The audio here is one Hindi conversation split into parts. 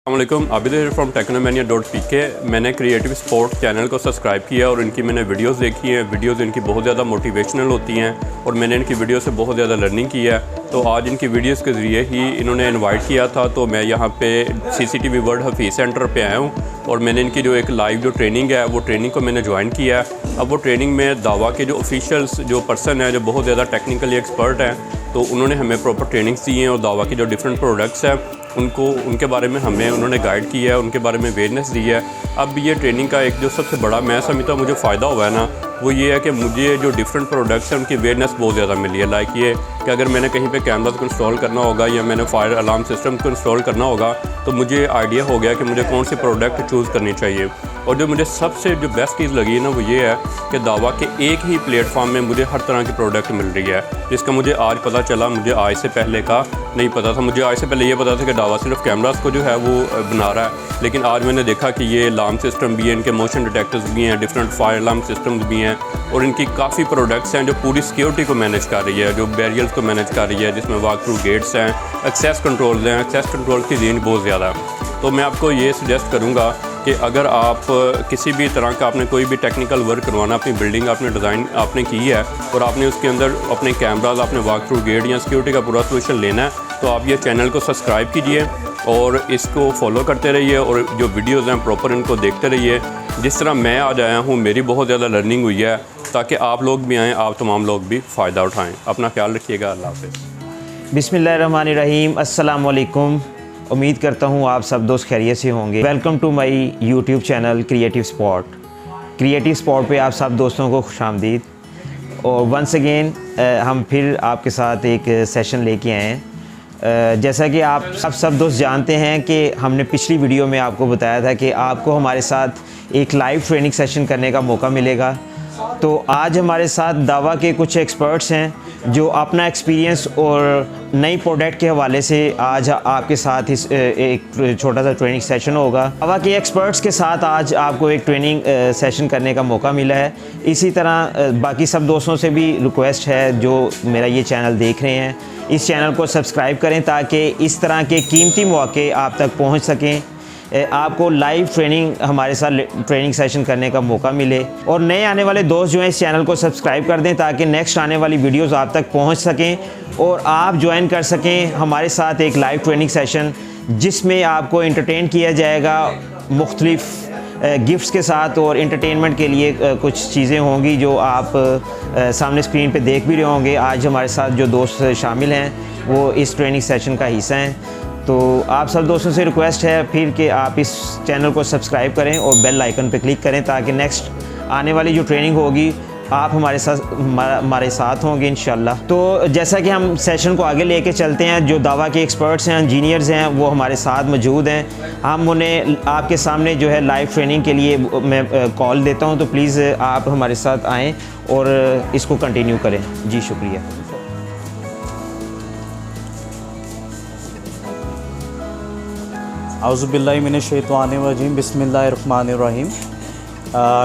अस्सलामुअलैकुम, आबिद हियर फ्रॉम टेक्नोमैनिया.pk। मैंने क्रिएटिव स्पोर्ट चैनल को सब्सक्राइब किया और इनकी मैंने वीडियोस देखी हैं। वीडियोस इनकी बहुत ज़्यादा मोटिवेशनल होती हैं और मैंने इनकी वीडियो से बहुत ज़्यादा लर्निंग की है। तो आज इनकी वीडियोस के ज़रिए ही इन्होंने इनवाइट किया था, तो मैं यहाँ पे CCTV वर्ल्ड हफीज़ सेंटर पे आया हूँ और मैंने इनकी जो एक लाइव जो ट्रेनिंग है वो ट्रेनिंग को मैंने ज्वाइन किया है। अब वो ट्रेनिंग में दावा के जो ऑफिशियल्स जो पर्सन है जो बहुत ज़्यादा टेक्निकली एक्सपर्ट हैं, तो उन्होंने हमें प्रॉपर ट्रेनिंग्स दी हैं और दावा के जो डिफरेंट प्रोडक्ट्स हैं उनके बारे में हमें उन्होंने गाइड किया है, उनके बारे में अवेयरनेस दी है। अब ये ट्रेनिंग का एक जो सबसे बड़ा मैं समझता हूँ मुझे फ़ायदा हुआ है ना, वो ये है कि मुझे जो डिफरेंट प्रोडक्ट्स हैं उनकी अवेयरनेस बहुत ज़्यादा मिली है। लाइक ये कि अगर मैंने कहीं पे कैमरा को इंस्टॉल करना होगा या मैंने फायर अलार्म सिस्टम को इंस्टॉल करना होगा तो मुझे आइडिया हो गया कि मुझे कौन सी प्रोडक्ट चूज़ करनी चाहिए। और जो मुझे सबसे जो बेस्ट चीज़ लगी ना वो ये है कि दावा के एक ही प्लेटफॉर्म में मुझे हर तरह की प्रोडक्ट मिल रही है, जिसका मुझे आज पता चला। मुझे आज से पहले का नहीं पता था। मुझे आज से पहले ये पता था कि दावा सिर्फ कैमरास को जो है वो बना रहा है, लेकिन आज मैंने देखा कि ये अलार्म सिस्टम भी है, इनके मोशन डिटेक्टर्स भी हैं, डिफरेंट फायर अलार्म सिस्टम्स भी हैं और इनकी काफ़ी प्रोडक्ट्स हैं जो पूरी सिक्योरिटी को मैनेज कर रही है, जो बैरियर्स को मैनेज कर रही है, जिसमें वॉक थ्रू गेट्स हैं, एक्सेस कंट्रोल्स हैं। एक्सेस कंट्रोल की रेंज बहुत ज़्यादा है। तो मैं आपको ये सजेस्ट करूँगा कि अगर आप किसी भी तरह का आपने कोई भी टेक्निकल वर्क करवाना, अपनी बिल्डिंग आपने डिज़ाइन आपने की है और आपने उसके अंदर अपने कैमराज, आपने वॉक थ्रू गेट या सिक्योरिटी का पूरा सोल्यूशन लेना है, तो आप ये चैनल को सब्सक्राइब कीजिए और इसको फॉलो करते रहिए और जो वीडियोज़ हैं प्रॉपर इनको देखते रहिए। जिस तरह मैं आज आया हूँ मेरी बहुत ज़्यादा लर्निंग हुई है, ताकि आप लोग भी आएँ, आप तमाम लोग भी फ़ायदा उठाएँ। अपना ख्याल रखिएगा। अल्लाह हाफ़िज़। बिस्मिल्लाहिर्रहमानिर्रहीम। अस्सलाम वालेकुम। उम्मीद करता हूँ आप सब दोस्त खैरियत से होंगे। Welcome to my YouTube channel creative spot. Creative spot पे आप सब दोस्तों को खुशामदीद। और वंस अगेन हम फिर आपके साथ एक सेशन लेके आए हैं। जैसा कि आप सब दोस्त जानते हैं कि हमने पिछली वीडियो में आपको बताया था कि आपको हमारे साथ एक लाइव ट्रेनिंग सेशन करने का मौका मिलेगा। तो आज हमारे साथ दावा के कुछ एक्सपर्ट्स हैं जो अपना एक्सपीरियंस और नई प्रोडक्ट के हवाले से आज आपके साथ इस एक छोटा सा ट्रेनिंग सेशन होगा। दावा के एक्सपर्ट्स के साथ आज आपको एक ट्रेनिंग सेशन करने का मौका मिला है। इसी तरह बाकी सब दोस्तों से भी रिक्वेस्ट है जो मेरा ये चैनल देख रहे हैं, इस चैनल को सब्सक्राइब करें ताकि इस तरह के कीमती मौके आप तक पहुँच सकें, आपको लाइव ट्रेनिंग हमारे साथ ट्रेनिंग सेशन करने का मौका मिले। और नए आने वाले दोस्त जो हैं इस चैनल को सब्सक्राइब कर दें ताकि नेक्स्ट आने वाली वीडियोस आप तक पहुंच सकें और आप ज्वाइन कर सकें हमारे साथ एक लाइव ट्रेनिंग सेशन, जिसमें आपको एंटरटेन किया जाएगा मुख्तलिफ गिफ्ट्स के साथ। और एंटरटेनमेंट के लिए कुछ चीज़ें होंगी जो आप सामने स्क्रीन पे देख भी रहे होंगे। आज हमारे साथ जो दोस्त शामिल हैं वो इस ट्रेनिंग सेशन का हिस्सा हैं। तो आप सब दोस्तों से रिक्वेस्ट है फिर कि आप इस चैनल को सब्सक्राइब करें और बेल आइकन पर क्लिक करें ताकि नेक्स्ट आने वाली जो ट्रेनिंग होगी आप हमारे साथ होंगे इंशाल्लाह। तो जैसा कि हम सेशन को आगे लेके चलते हैं, जो दावा के एक्सपर्ट्स हैं, इंजीनियर्स हैं, वो हमारे साथ मौजूद हैं। हम उन्हें आपके सामने जो है लाइव ट्रेनिंग के लिए मैं कॉल देता हूँ, तो प्लीज़ आप हमारे साथ आएँ और इसको कंटिन्यू करें। जी शुक्रिया। औज़ुबिल्लाहि मिनश्शैतानिर्रजीम। बिस्मिल्लाहिर्रहमानिर्रहीम।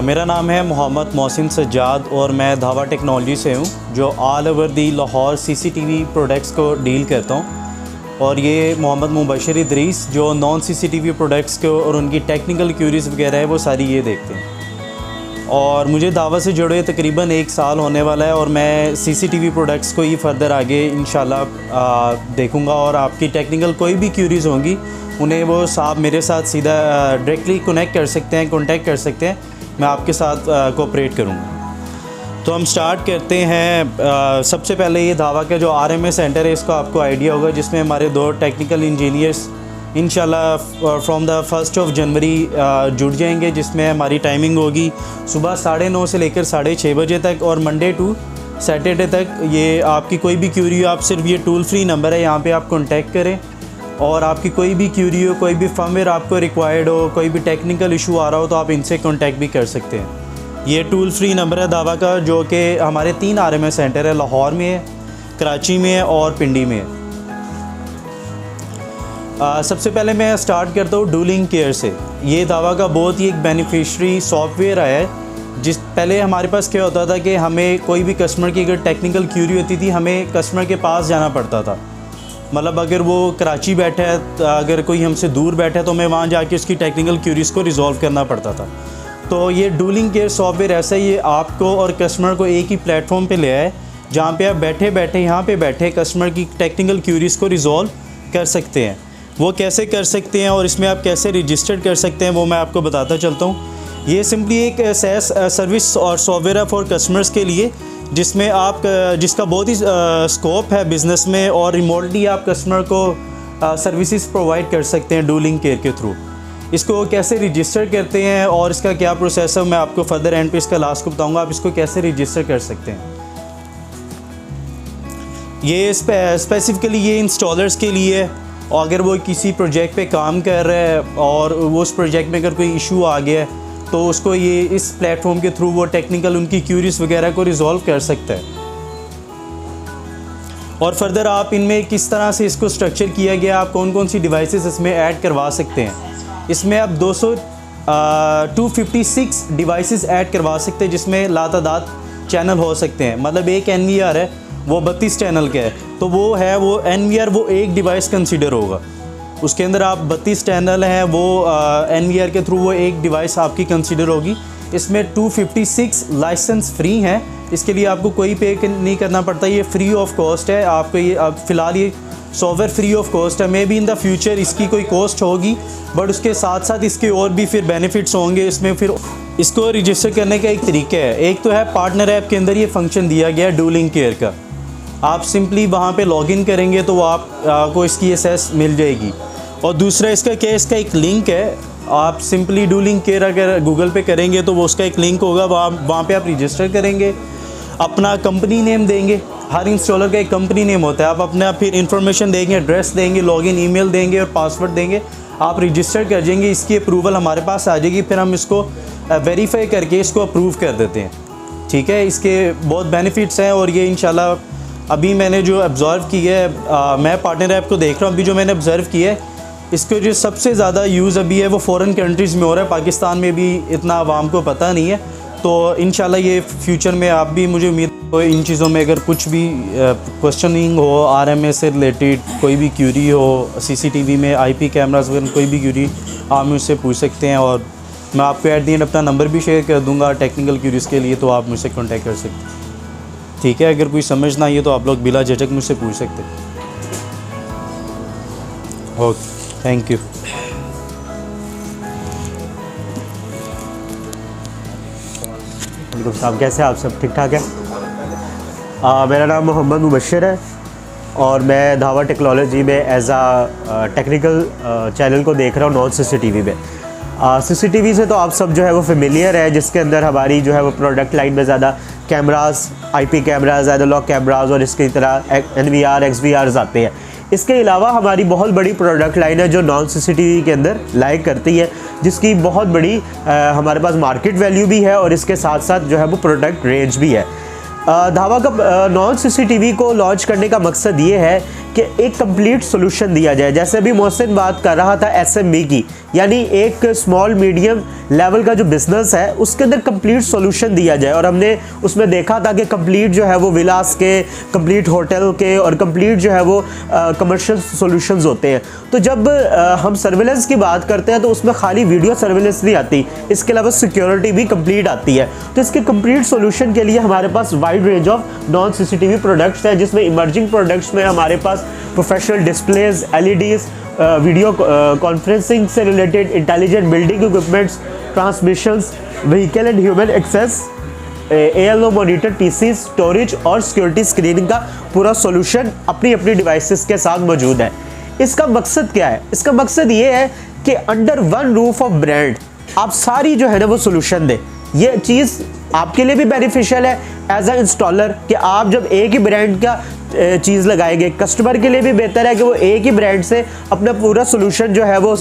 मेरा नाम है मोहम्मद मोहसिन सज्जाद और मैं धावा टेक्नोलॉजी से हूँ, जो all over the Lahore CCTV products को डील करता हूँ। और ये मोहम्मद मुबशर इदरीस जो नॉन CCTV प्रोडक्ट्स को और उनकी टेक्निकल क्यूरीज वगैरह है वो सारी ये देखते हैं। और मुझे दावा से जुड़े तकरीबन 1 साल होने वाला है और मैं CCTV प्रोडक्ट्स को ही फर्दर आगे इंशाल्लाह देखूँगा। और आपकी टेक्निकल कोई भी क्यूरीज होंगी उन्हें वो साहब मेरे साथ सीधा डायरेक्टली कनेक्ट कर सकते हैं, कांटेक्ट कर सकते हैं। मैं आपके साथ कोऑपरेट करूँगा। तो हम स्टार्ट करते हैं। सबसे पहले ये दावा का जो RMA सेंटर है इसका आपको आइडिया होगा, जिसमें हमारे 2 टेक्निकल इंजीनियर्स इंशाल्लाह फ्रॉम द 1 जनवरी जुड़ जाएंगे, जिसमें हमारी टाइमिंग होगी सुबह 9:30 से लेकर 6:30 बजे तक और मंडे टू सैटरडे तक। ये आपकी कोई भी क्यूरी हो, आप सिर्फ ये टोल फ्री नंबर है, यहाँ पे आप कांटेक्ट करें और आपकी कोई भी क्यूरी हो, कोई भी फर्मवेयर आपको रिक्वायर्ड हो, कोई भी टेक्निकल इशू आ रहा हो तो आप इनसे कांटेक्ट भी कर सकते हैं। ये टोल फ्री नंबर है दावा का, जो कि हमारे 3 RMA सेंटर है, लाहौर में है, कराची में है और पिंडी में है। सबसे पहले मैं स्टार्ट करता हूँ डूलिंग केयर से। ये दावा का बहुत ही एक बेनिफिशरी सॉफ्टवेयर आया है। पहले हमारे पास क्या होता था कि हमें कोई भी कस्टमर की अगर टेक्निकल क्यूरी होती थी हमें कस्टमर के पास जाना पड़ता था मतलब अगर वो कराची बैठा है, अगर कोई हमसे दूर बैठा है तो मैं वहाँ जाके उसकी टेक्निकल क्यूरीज को रिजॉल्व करना पड़ता था। तो ये डूलिंग केयर सॉफ्टवेयर ऐसा ही, ये आपको और कस्टमर को एक ही प्लेटफॉर्म पे ले आए जहाँ पे आप बैठे बैठे यहाँ पे बैठे कस्टमर की टेक्निकल क्यूरीज को रिजॉल्व कर सकते हैं। वो कैसे कर सकते हैं और इसमें आप कैसे रजिस्टर कर सकते हैं वो मैं आपको बताता चलता हूँ। ये सिंपली एक SaaS सर्विस और सॉफ्टवेयर है फॉर कस्टमर्स के लिए, जिसमें आप जिसका बहुत ही स्कोप है बिज़नेस में, और रिमोटली आप कस्टमर को सर्विसेज प्रोवाइड कर सकते हैं डूलिंग केयर के थ्रू। इसको कैसे रजिस्टर करते हैं और इसका क्या प्रोसेस है मैं आपको फर्दर एंड पे इसका लास्ट को बताऊंगा, आप इसको कैसे रजिस्टर कर सकते हैं। ये स्पेसिफिकली ये इंस्टॉलर्स के लिए है, और अगर वो किसी प्रोजेक्ट पे काम कर रहे हैं और वो उस प्रोजेक्ट में अगर कोई इशू आ गया है तो उसको ये इस प्लेटफॉर्म के थ्रू वो टेक्निकल उनकी क्यूरीज वगैरह को रिजॉल्व कर सकता है। और फर्दर आप इनमें किस तरह से इसको स्ट्रक्चर किया गया, आप कौन कौन सी डिवाइसेस इसमें ऐड करवा सकते हैं। इसमें आप 256 डिवाइसेस ऐड करवा सकते हैं, जिसमें लातादाद चैनल हो सकते हैं। मतलब एक NVR है वो 32 चैनल का है, तो वो NVR वो एक डिवाइस कंसीडर होगा। उसके अंदर आप 32 चैनल हैं, वो NVR के थ्रू वो एक डिवाइस आपकी कंसीडर होगी। इसमें 256 लाइसेंस फ्री हैं, इसके लिए आपको कोई पे नहीं करना पड़ता, ये फ्री ऑफ कॉस्ट है आपको। ये फ़िलहाल ये सॉफ्टवेयर फ्री ऑफ कॉस्ट है, may be in the future इसकी कोई कॉस्ट होगी, बट उसके साथ साथ इसके और भी फिर बेनिफिट्स होंगे। इसमें फिर इसको रजिस्टर करने का एक तरीका है, एक तो है पार्टनर ऐप के अंदर ये फंक्शन दिया गया है डूलिंग केयर का। आप सिंपली वहाँ पे लॉगिन करेंगे तो आपको इसकी एक्सेस मिल जाएगी। और दूसरा इसका क्या है, इसका एक लिंक है, आप सिंपली डूलिंग केयर अगर गूगल पे करेंगे तो वो उसका एक लिंक होगा, वहाँ पे आप रजिस्टर करेंगे, अपना कंपनी नेम देंगे। हर इंस्टॉलर का एक कंपनी नेम होता है, आप अपना फिर इंफॉर्मेशन देंगे, एड्रेस देंगे, लॉगिन ईमेल देंगे और पासवर्ड देंगे, आप रजिस्टर कर जाएंगे। इसकी अप्रूवल हमारे पास आ जाएगी, फिर हम इसको वेरीफाई करके इसको अप्रूव कर देते हैं। ठीक है, इसके बहुत बेनिफिट्स हैं और ये इंशाल्लाह अभी मैंने जो ऑब्ज़र्व किया है, मैं पार्टनर ऐप को देख रहा हूँ, अभी जो मैंने ऑब्ज़र्व किया है इसको जो सबसे ज़्यादा यूज़ अभी है वो फ़ॉरेन कंट्रीज़ में हो रहा है, पाकिस्तान में भी इतना आवाम को पता नहीं है। तो इंशाल्लाह ये फ्यूचर में आप भी, मुझे उम्मीद हो इन चीज़ों में अगर कुछ भी क्वेश्चनिंग हो, RMA से रिलेटेड कोई भी क्यूरी हो, CCTV में IP कैमराज वगैरह कोई भी क्यूरी आप मुझसे पूछ सकते हैं। और मैं आपको एट दी एंड अपना नंबर भी शेयर कर दूँगा टेक्निकल क्यूरीज़ के लिए, तो आप मुझसे कॉन्टैक्ट कर सकते हैं। ठीक है, अगर कोई समझ ना आइए तो आप लोग बिला झिझक मुझसे पूछ सकते हैं। Okay, thank you. वालेकुम सलाम, कैसे आप सब ठीक ठाक है? मेरा नाम मोहम्मद मुबशर है और मैं धावा टेक्नोलॉजी में एज टेक्निकल चैनल को देख रहा हूँ नॉन CCTV में। CCTV से तो आप सब जो है वो फेमिलियर है, जिसके अंदर हमारी जो है वो प्रोडक्ट लाइन में ज़्यादा cameras, IP cameras, analogue cameras और इसकी तरह NVR XVRs आते हैं। इसके अलावा हमारी बहुत बड़ी प्रोडक्ट लाइन है जो नॉन CCTV के अंदर लाइक करती है, जिसकी बहुत बड़ी हमारे पास मार्केट वैल्यू भी है और इसके साथ साथ जो है वो प्रोडक्ट रेंज भी है। धावा का नॉन CCTV को लॉन्च करने का मकसद ये है कि एक कंप्लीट सोल्यूशन दिया जाए। जैसे अभी मोहसिन बात कर रहा था SME की, यानी एक स्मॉल मीडियम लेवल का जो बिज़नेस है उसके अंदर कंप्लीट सोल्यूशन दिया जाए। और हमने उसमें देखा था कि कंप्लीट जो है वो विलास के, कंप्लीट होटल के और कंप्लीट जो है वो कमर्शियल सॉल्यूशंस होते हैं। तो जब हम सर्विलेंस की बात करते हैं तो उसमें खाली वीडियो सर्विलेंस नहीं आती, इसके अलावा सिक्योरिटी भी कंप्लीट आती है। तो इसके कंप्लीट सॉल्यूशन के लिए हमारे पास wide range of non CCTV products हैं, जिसमें इमर्जिंग प्रोडक्ट्स में हमारे पास professional displays, LEDs, video conferencing से related intelligent building equipments, transmissions, vehicle and human access, ALO monitor, PC, storage और सिक्योरिटी स्क्रीनिंग का पूरा सॉल्यूशन अपनी अपनी डिवाइसेस के साथ मौजूद है। इसका मकसद क्या है? इसका मकसद ये है कि under one roof of brand आप सारी जो है ना वो सॉल्यूशन दें। ये चीज़ आपके लिए भी बेनिफिशियल है एज अ इंस्टॉलर कि आप जब एक ही ब्रांड का चीज़ लगाएंगे, कस्टमर के लिए भी बेहतर है कि वो एक ही ब्रांड से अपना पूरा सोल्यूशन जो है वो,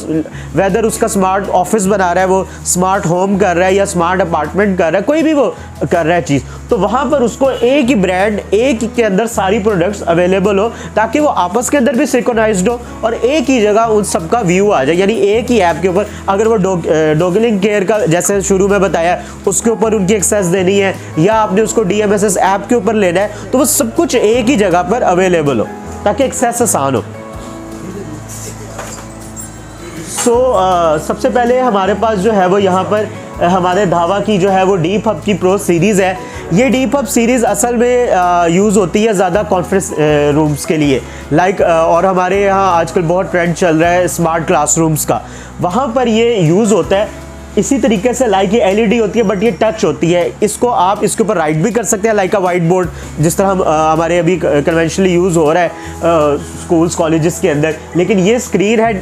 वेदर उसका स्मार्ट ऑफिस बना रहा है, वो स्मार्ट होम कर रहा है या स्मार्ट अपार्टमेंट कर रहा है, कोई भी वो कर रहा है चीज़, तो वहाँ पर उसको एक ही ब्रांड, एक ही के अंदर सारी प्रोडक्ट्स अवेलेबल हो, ताकि वो आपस के अंदर भी सिंक्रोनाइज्ड हो और एक ही जगह उन सबका व्यू आ जाए। यानी एक ही ऐप के ऊपर अगर वो डॉगलिंग केयर का जैसे शुरू में बताया उसके ऊपर उनकी एक्सेस देनी है या आपने उसको DMSS ऐप के ऊपर लेना है, तो वो सब कुछ एक ही जगह पर अवेलेबल हो ताकि एक्सेस आसान हो। सबसे पहले हमारे पास जो है वो यहाँ पर हमारे धावा की जो है वो डीप हब की प्रो सीरीज़ है। ये डीप हब सीरीज़ असल में यूज़ होती है ज़्यादा कॉन्फ्रेंस रूम्स के लिए, और हमारे यहाँ आजकल बहुत ट्रेंड चल रहा है स्मार्ट क्लासरूम्स का, वहाँ पर ये यूज़ होता है। इसी तरीके से लाइक ये एलईडी होती है बट ये टच होती है, इसको आप इसके ऊपर राइट भी कर सकते हैं लाइक अ वाइट बोर्ड, जिस तरह हम हमारे अभी कन्वेंशनली यूज़ हो रहा है स्कूल्स कॉलेजेस के अंदर। लेकिन ये स्क्रीन है,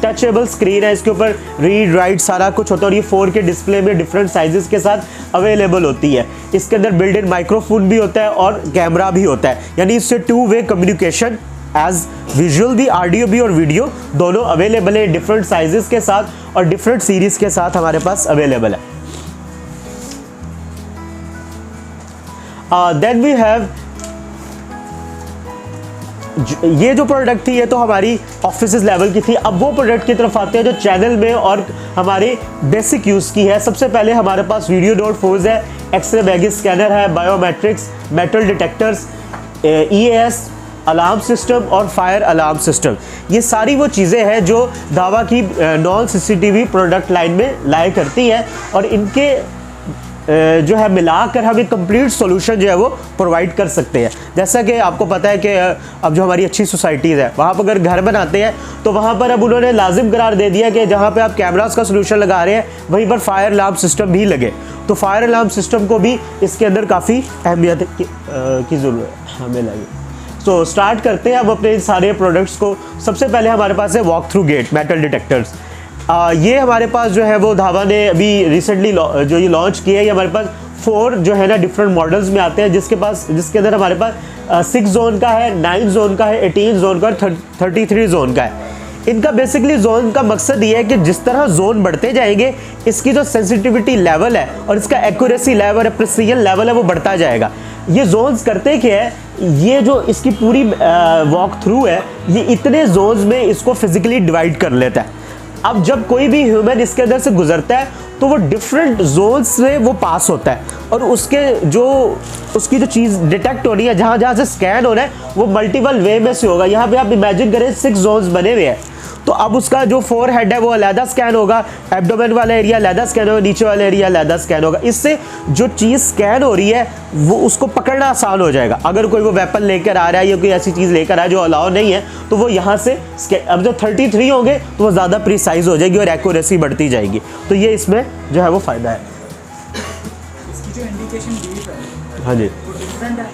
टचेबल स्क्रीन है, इसके ऊपर रीड राइट सारा कुछ होता है, और ये 4K डिस्प्ले में डिफरेंट साइजेस के साथ अवेलेबल होती है। इसके अंदर बिल्ट इन माइक्रोफोन भी होता है और कैमरा भी होता है, यानी इससे 2-वे कम्युनिकेशन एज विजुअल भी, ऑडियो भी और वीडियो दोनों अवेलेबल है डिफरेंट साइजेस के साथ और डिफरेंट सीरीज के साथ हमारे पास अवेलेबल है। देन वी हैव, ये जो प्रोडक्ट थी ये तो हमारी ऑफिस लेवल की थी। अब वो प्रोडक्ट की तरफ आते हैं जो चैनल में और हमारे बेसिक यूज़ की है। सबसे पहले हमारे पास वीडियो डॉट फोर्स है, एक्सरे बैगेज स्कैनर है, biometrics, metal detectors, EAS alarm system और फायर अलार्म सिस्टम। ये सारी वो चीज़ें हैं जो धावा की नॉन CCTV प्रोडक्ट लाइन में लाया करती है, और इनके जो है मिलाकर हम एक कंप्लीट सॉल्यूशन जो है वो प्रोवाइड कर सकते हैं। जैसा कि आपको पता है कि अब जो हमारी अच्छी सोसाइटीज़ है वहाँ पर अगर घर बनाते हैं तो वहाँ पर अब उन्होंने लाजिम करार दे दिया कि जहाँ पे आप कैमरास का सॉल्यूशन लगा रहे हैं वहीं पर फायर अलार्म सिस्टम भी लगे। तो फायर अलार्म सिस्टम को भी इसके अंदर काफ़ी अहमियत की ज़रूरत हमें लगी। तो स्टार्ट करते हैं अब अपने सारे प्रोडक्ट्स को। सबसे पहले हमारे पास है walk through gate metal detectors. ये हमारे पास जो है वो धावा ने अभी रिसेंटली जो ये लॉन्च किया है, ये हमारे पास 4 जो है ना डिफरेंट मॉडल्स में आते हैं, जिसके अंदर हमारे पास 6 जोन का है, 9 जोन का है, 18 जोन का, 33 जोन का है। इनका बेसिकली जोन का मकसद ये है कि जिस तरह जोन बढ़ते जाएंगे इसकी जो सेंसिटिविटी लेवल है और इसका एक्यूरेसी लेवल है, प्रिसीजन लेवल है, वो बढ़ता जाएगा। ये जोन्स करते क्या है, ये जो इसकी पूरी वॉक थ्रू है ये इतने जोन्स में इसको फिजिकली डिवाइड कर लेता है। अब जब कोई भी ह्यूमन इसके अंदर से गुजरता है तो वो डिफरेंट जोन्स से वो पास होता है, और उसकी जो चीज़ डिटेक्ट हो रही है, जहाँ से स्कैन हो रहा है वो मल्टीपल वे में से होगा। यहाँ पे आप इमेजिन करें 6 जोन्स बने हुए हैं, तो अब उसका जो 4 हेड है वो अलहदा स्कैन होगा, एब्डोमेन वाला एरिया अलहदा स्कैन होगा, नीचे वाला एरिया अलहदा स्कैन होगा। इससे जो चीज़ स्कैन हो रही है वो उसको पकड़ना आसान हो जाएगा। अगर कोई वो वेपन लेकर आ रहा है या कोई ऐसी चीज़ लेकर आ रहा है जो अलाउ नहीं है तो वो यहाँ से अब जो 33 होंगे तो वो ज़्यादा प्रिसाइज हो जाएगी और एक्यूरेसी बढ़ती जाएगी। तो ये इसमें जो है वो फ़ायदा है। इसकी जो इंडिकेशन डीप है, हाँ जी, वो डिफरेंट है।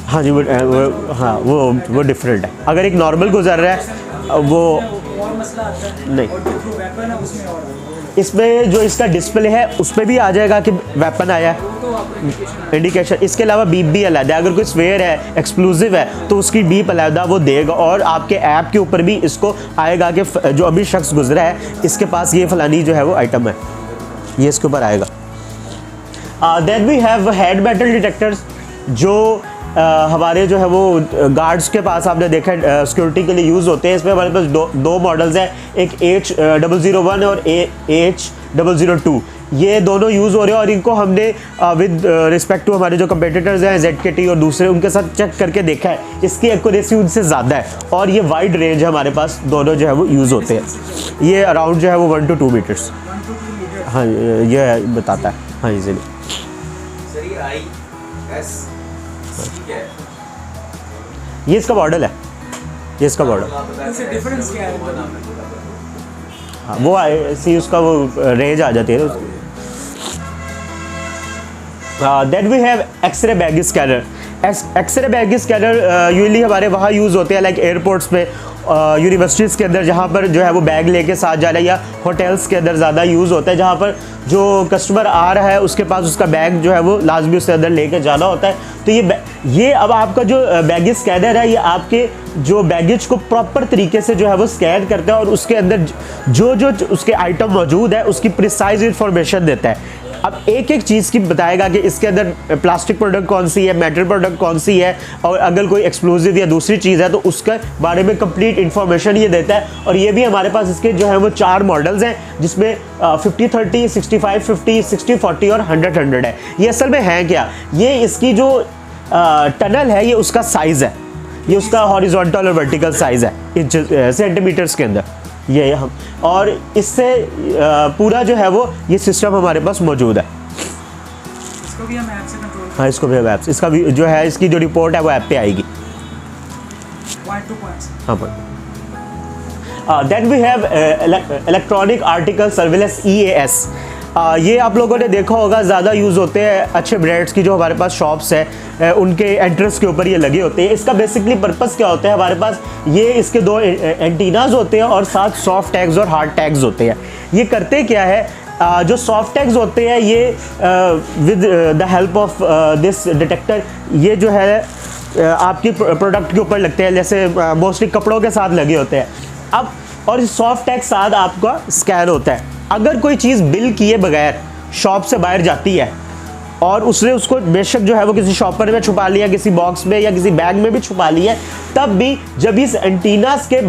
हाँ जी, वो डिफरेंट है। अगर एक नॉर्मल गुजर रहा है वो और मसला आता है नहीं, और जो वेपन है उसमें और इसमें जो इसका डिस्प्ले है उस पर भी आ जाएगा कि वेपन आया है, तो आपको इंडिकेशन। इसके अलावा बीप भी अलग है, अगर कोई स्वेयर है, एक्सप्लोजिव है तो उसकी बीप अलग वो देगा, और आपके ऐप के ऊपर भी इसको आएगा कि जो अभी शख्स गुजरा है इसके पास ये फलानी जो है वो आइटम है, ये इसके ऊपर आएगा। Then we have head metal detectors जो हमारे जो है वो गार्ड्स के पास आपने देखा सिक्योरिटी के लिए यूज़ होते हैं। इसमें हमारे पास दो मॉडल्स हैं, एक H001 और H002। ये दोनों यूज़ हो रहे हैं और इनको हमने विद रिस्पेक्ट टू हमारे जो कंपेटिटर्स हैं ZKT और दूसरे उनके साथ चेक करके देखा है, इसकी एक्यूरेसी उनसे ज़्यादा है और ये वाइड रेंज है हमारे पास, दोनों जो है वो यूज़ होते हैं। ये अराउंड जो है वो 1 to 2 मीटर्स, हाँ ये बताता है, हाँ इजीली। ये इसका मॉडल है, ये इसका मॉडल। इससे डिफरेंस क्या है? हाँ वो सी उसका वो रेंज आ जाती है। Then we have X ray baggage scanner. X ray baggage scanner usually हमारे वहाँ यूज़ होते हैं लाइक एयरपोर्ट्स पे, यूनिवर्सिटीज़ के अंदर जहाँ पर जो है वो बैग लेके साथ जाना, या होटल्स के अंदर ज़्यादा यूज़ होता है जहाँ पर जो कस्टमर आ रहा है उसके पास उसका बैग जो है वो लाजमी उसके अंदर लेके जाना होता है। तो ये अब आपका जो बैगेज स्कैनर है ये आपके जो बैगेज को प्रॉपर तरीके से जो है वो स्कैन करता है और उसके अंदर जो उसके आइटम मौजूद है उसकी प्रिसाइज इंफॉर्मेशन देता है। अब एक एक चीज़ की बताएगा कि इसके अंदर प्लास्टिक प्रोडक्ट कौन सी है, मेटल प्रोडक्ट कौन सी है, और अगर कोई एक्सप्लोजिव या दूसरी चीज़ है तो उसके बारे में कंप्लीट इन्फॉर्मेशन ये देता है। और ये भी हमारे पास इसके जो है वो 4 मॉडल्स हैं जिसमें 50-30, 65-50, 60-40 और 100-100 है। ये असल में है क्या, ये इसकी जो टनल है ये उसका साइज़ है, ये उसका हॉरिजॉन्टल और वर्टिकल साइज़ है सेंटीमीटर्स के अंदर। ये हम, और इससे पूरा जो है वो ये सिस्टम हमारे पास मौजूद है। इसको भी हम ऐप से कंट्रोल हाँ, इसको भी ऐप, इसका भी जो है इसकी जो रिपोर्ट है वो ऐप पे आएगी। Point to points. हाँ पर then we have electronic article surveillance EAS। ये आप लोगों ने देखा होगा, ज़्यादा यूज़ होते हैं अच्छे ब्रांड्स की जो हमारे पास शॉप्स है उनके एंट्रेंस के ऊपर ये लगे होते हैं। इसका बेसिकली पर्पस क्या होता है, हमारे पास ये इसके दो एंटीनाज होते हैं और साथ सॉफ्ट टैग्स और हार्ड टैग्स होते हैं। ये करते क्या है, जो सॉफ्ट टैग्स होते हैं ये with the help of this detector, ये जो है आपकी प्रोडक्ट के ऊपर लगते हैं, जैसे मोस्टली कपड़ों के साथ लगे होते हैं। अब और इस सॉफ्ट टैग साथ आपका स्कैन होता है। अगर कोई चीज़ बिल किए बगैर शॉप से बाहर जाती है और उसने उसको बेशक जो है वो किसी शॉपर में छुपा लिया, किसी बॉक्स में या किसी बैग में भी छुपा लिया, तब भी जब इस एंटीनास के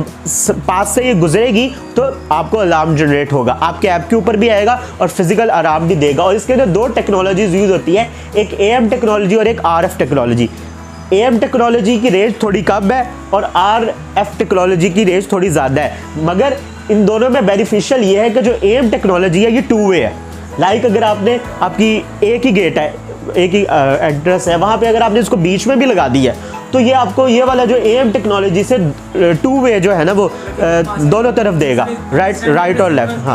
पास से ये गुजरेगी तो आपको अलार्म जनरेट होगा, आपके ऐप के ऊपर भी आएगा और फिजिकल अलार्म भी देगा। और इसके अंदर दो टेक्नोलॉजीज यूज़ होती है, एक AM टेक्नोलॉजी और एक RF टेक्नोलॉजी। AM टेक्नोलॉजी की रेंज थोड़ी कम है और RF टेक्नोलॉजी की रेंज थोड़ी ज़्यादा है, मगर इन दोनों में बेनिफिशियल ये है कि जो AM टेक्नोलॉजी है ये 2 वे है। लाइक अगर आपने आपकी एक ही गेट है, एक ही एड्रेस है, वहाँ पे अगर आपने इसको बीच में भी लगा दिया है तो ये आपको ये वाला जो AM टेक्नोलॉजी से 2 वे जो है ना वो दोनों तरफ देगा, राइट और लेफ्ट।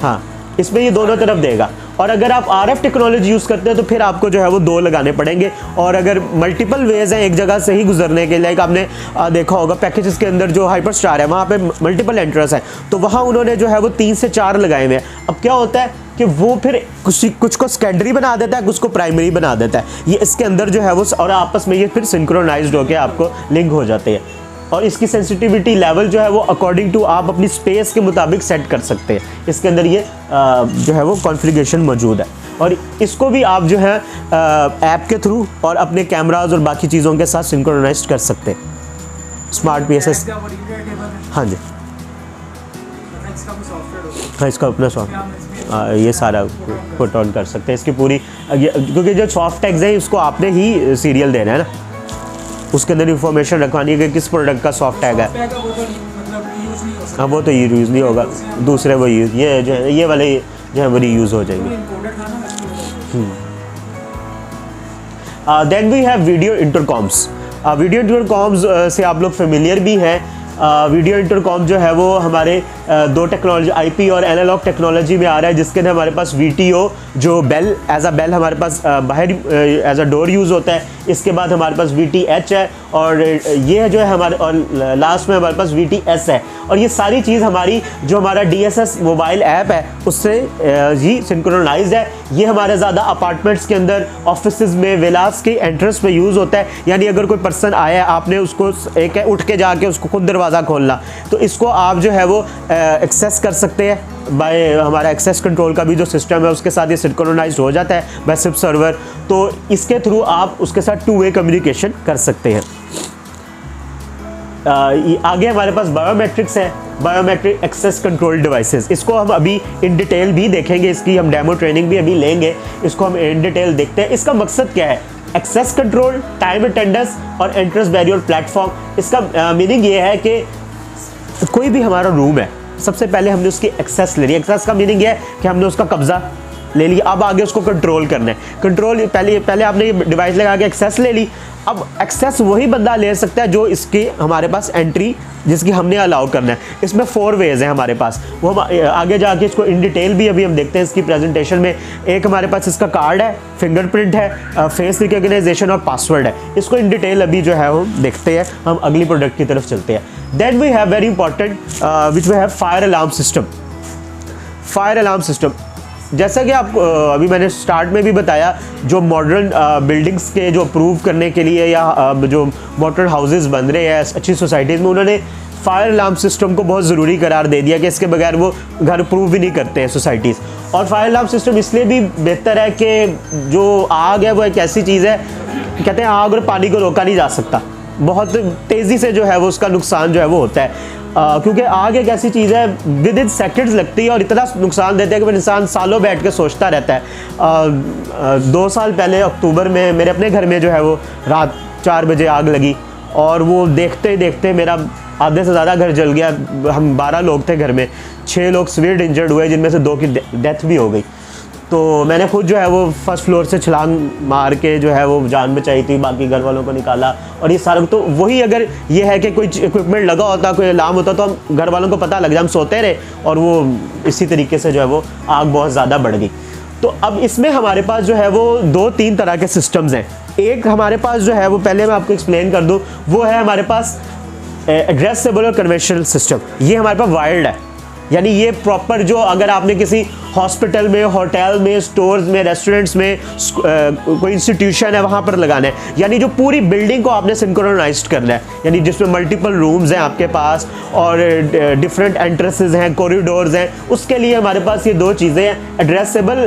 हाँ, इसमें ये दोनों तरफ देगा। और अगर आप RF टेक्नोलॉजी यूज़ करते हैं तो फिर आपको जो है वो 2 लगाने पड़ेंगे। और अगर मल्टीपल वेज हैं एक जगह से ही गुजरने के लिए, आपने देखा होगा पैकेजेस के अंदर जो हाइपर स्टार है वहाँ पे मल्टीपल एंट्रेंस है, तो वहाँ उन्होंने जो है वो 3 से 4 लगाए हुए हैं। अब क्या होता है कि वो फिर कुछ को सेकेंडरी बना देता है, कुछ को प्राइमरी बना देता है। ये इसके अंदर जो है वो और आपस में ये फिर सिंक्रोनाइज्ड होकर आपको लिंक हो जाते हैं। और इसकी सेंसिटिविटी लेवल जो है वो अकॉर्डिंग टू आप अपनी स्पेस के मुताबिक सेट कर सकते हैं। इसके अंदर ये जो है वो कॉन्फ़िगरेशन मौजूद है और इसको भी आप जो है ऐप के थ्रू और अपने कैमराज और बाकी चीज़ों के साथ सिंक्रोनाइज कर सकते हैं। स्मार्ट PSS, हाँ जी, हाँ इसका अपना सॉफ्ट ये सारा पुट ऑन कर सकते हैं। इसकी पूरी क्योंकि जो सॉफ्ट टैग्स है उसको आपने ही सीरियल देना है ना, उसके अंदर इंफॉर्मेशन रखवानी है कि किस प्रोडक्ट का सॉफ्ट टैग है। हाँ वो तो यूज़ नहीं होगा, दूसरे वो यूज़ ये जो है ये वाले जो है वो रीयूज़ हो जाएंगे। Then we have video intercoms. Video intercoms से आप लोग फेमिलियर भी हैं। वीडियो इंटरकॉम जो है वो हमारे 2 टेक्नोलॉजी IP और एनालॉग टेक्नोलॉजी में आ रहा है, जिसके अंदर हमारे पास VTO जो बेल एज अ बेल हमारे पास बाहर एज अ डोर यूज़ होता है। इसके बाद हमारे पास VTH है और ये जो है हमारे, और लास्ट में हमारे पास VTS है। और ये सारी चीज़ हमारी जो हमारा DSS मोबाइल ऐप है उससे ही सिंक्रोनाइज्ड है। ये हमारे ज़्यादा अपार्टमेंट्स के अंदर, ऑफिसेज में, विलास के एंट्रेंस पे यूज़ होता है। यानी अगर कोई पर्सन आया, आपने उसको एक उठ के जाके उसको खुद दरवाज़ा खोलना, तो इसको आप जो है वो एक्सेस कर सकते हैं बाय हमारा एक्सेस कंट्रोल का भी जो सिस्टम है उसके साथ ये सिंक्रोनाइज्ड हो जाता है बाय सिप सर्वर। तो इसके थ्रू आप उसके साथ 2 वे कम्युनिकेशन कर सकते हैं। आगे हमारे पास बायोमेट्रिक्स है, बायोमेट्रिक एक्सेस कंट्रोल डिवाइसेस। इसको हम अभी इन डिटेल भी देखेंगे, इसकी हम डेमो ट्रेनिंग भी अभी लेंगे। इसको हम इन डिटेल देखते हैं। इसका मकसद क्या है? एक्सेस कंट्रोल, टाइम अटेंडेंस और एंट्रेंस बैरियर प्लेटफॉर्म। इसका मीनिंग ये है कि कोई भी हमारा रूम है, सबसे पहले हमने उसकी एक्सेस ले ली। एक्सेस का मीनिंग ये है कि हमने उसका कब्जा ले लिया, अब आगे उसको कंट्रोल करना है। कंट्रोल पहले आपने ये डिवाइस लगा के एक्सेस ले ली। अब एक्सेस वही बंदा ले सकता है जो इसकी हमारे पास एंट्री जिसकी हमने अलाउ करना है। इसमें 4 वेज हैं हमारे पास, वो हम आगे जाके इसको इन डिटेल भी अभी हम देखते हैं इसकी प्रेजेंटेशन में। एक हमारे पास इसका कार्ड है, फिंगरप्रिंट है, फेस रिकॉग्नाइजेशन और पासवर्ड है। इसको इन डिटेल अभी जो है हम देखते हैं। हम अगली प्रोडक्ट की तरफ चलते हैं। Then we have very important which we have fire alarm system. Fire alarm system जैसा कि आपको अभी मैंने स्टार्ट में भी बताया, जो मॉडर्न बिल्डिंग्स के जो अप्रूव करने के लिए या जो मॉडर्न हाउसेस बन रहे हैं अच्छी सोसाइटीज़ में, उन्होंने फायर अलार्म सिस्टम को बहुत ज़रूरी करार दे दिया कि इसके बगैर वो घर अप्रूव भी नहीं करते हैं सोसाइटीज़। और फायर अलार्म सिस्टम इसलिए भी बेहतर है कि जो आग है वो एक ऐसी चीज़ है, कहते हैं आग और पानी को रोका नहीं जा सकता, बहुत तेज़ी से जो है वो उसका नुकसान जो है वो होता है। क्योंकि आग एक ऐसी चीज़ है विद इन सेकेंड्स लगती है और इतना नुकसान देता है कि इंसान सालों बैठ के सोचता रहता है। 2 साल पहले अक्टूबर में मेरे अपने घर में जो है वो रात 4 बजे आग लगी और वो देखते ही देखते मेरा आधे से ज़्यादा घर जल गया। हम 12 लोग थे घर में, 6 लोग सीवियर इंजर्ड हुए, जिनमें से 2 की डेथ भी हो गई। तो मैंने खुद जो है वो फर्स्ट फ्लोर से छलांग मार के जो है वो जान बचाई थी, बाकी घर वालों को निकाला। और ये सारा तो वही, अगर ये है कि कोई इक्विपमेंट लगा होता, कोई अलार्म होता, तो हम घर वालों को पता लग जाए, हम सोते रहे और वो इसी तरीके से जो है वो आग बहुत ज़्यादा बढ़ गई। तो अब इसमें हमारे पास जो है वो 2-3 तरह के सिस्टम्स हैं। एक हमारे पास जो है वो, पहले मैं आपको एक्सप्लेन कर दूँ, वो है हमारे पास एड्रेसेबल और कन्वेंशनल सिस्टम। ये हमारे पास वायर्ड है, यानी ये प्रॉपर जो अगर आपने किसी हॉस्पिटल में, होटल में, स्टोर्स में, रेस्टोरेंट्स में, कोई इंस्टीट्यूशन है वहाँ पर लगाना है, यानी जो पूरी बिल्डिंग को आपने सिंक्रोनाइज्ड करना है, यानी जिसमें मल्टीपल रूम्स हैं आपके पास और डिफरेंट एंट्रेंसेस हैं, कॉरिडोर्स हैं, उसके लिए हमारे पास ये 2 चीज़ें हैं, एड्रेसेबल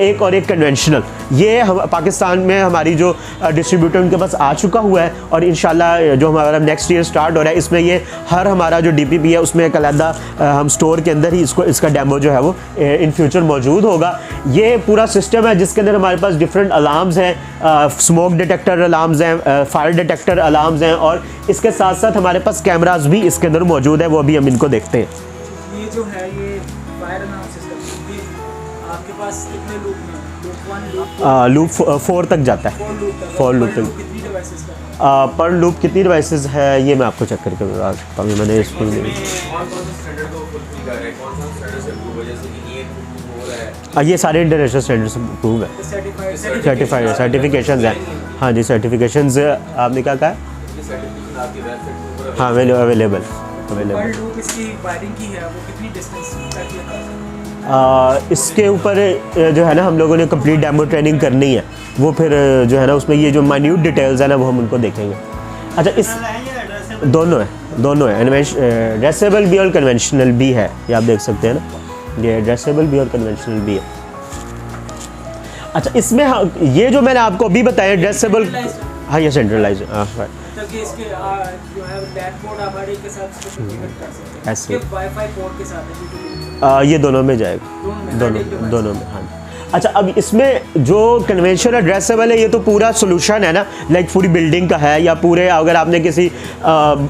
एक और एक कन्वेंशनल। ये हम पाकिस्तान में हमारी जो डिस्ट्रीब्यूटर उनके पास आ चुका हुआ है और इंशाल्लाह जो हमारा नेक्स्ट ईयर स्टार्ट हो रहा है, इसमें ये हर हमारा जो DPP है उसमें एक अलग हम स्टोर के अंदर ही इसका डेमो जो है वो इन फ्यूचर मौजूद होगा। ये पूरा सिस्टम है जिसके अंदर हमारे पास डिफरेंट अलार्म्स हैं, स्मोक डिटेक्टर अलार्म्स हैं, फायर डिटेक्टर अलार्म्स हैं, और इसके साथ साथ हमारे पास कैमरास भी इसके अंदर मौजूद है, वो अभी हम इनको देखते हैं। ये जो है ये फायर अलार्म सिस्टम, ये आपके पास कितने लूप में? लूप 1, लूप 4 तक जाता है, 4 लूप तक। कितनी डिवाइसेस का? पर लूप कितनी डिवाइसेस है ये मैं आपको चेक करके बता सकता हूँ। मैंने इसको ये सारे इंटरनेशनल स्टैंडर्ड्स अप्रूव है, सर्टिफिकेशंस हैं। हाँ जी, सर्टिफिकेशंस आपने क्या कहा? हाँ, अवेलेबल। पर लूप इसकी वायरिंग की है, वो कितनी डिस्टेंस तक लेगा? इसके ऊपर जो है ना हम लोगों ने कंप्लीट डेमो ट्रेनिंग करनी है, वो फिर जो है ना उसमें ये जो माइन्यूट डिटेल्स है ना वो हम उनको देखेंगे। अच्छा, इस दोनों है एड्रेसेबल भी और कन्वेंशनल भी है, ये आप देख सकते हैं ना, ये एड्रेसेबल भी और कन्वेंशनल भी है। अच्छा, इसमें ये जो मैंने आपको अभी बताया एड्रेसेबल, हाँ ये सेंट्रलाइज इसके जो है डैशबोर्ड हमारे के साथ कनेक्ट कर सकते हैं, ऐसे वाईफाई पोर्ट के साथ है, ये दोनों में जाएगा, दोनों में। हाँ, अच्छा, अब इसमें जो कन्वेंशन एड्रेसेबल है ये तो पूरा सोल्यूशन है ना, लाइक पूरी बिल्डिंग का है या पूरे अगर आपने किसी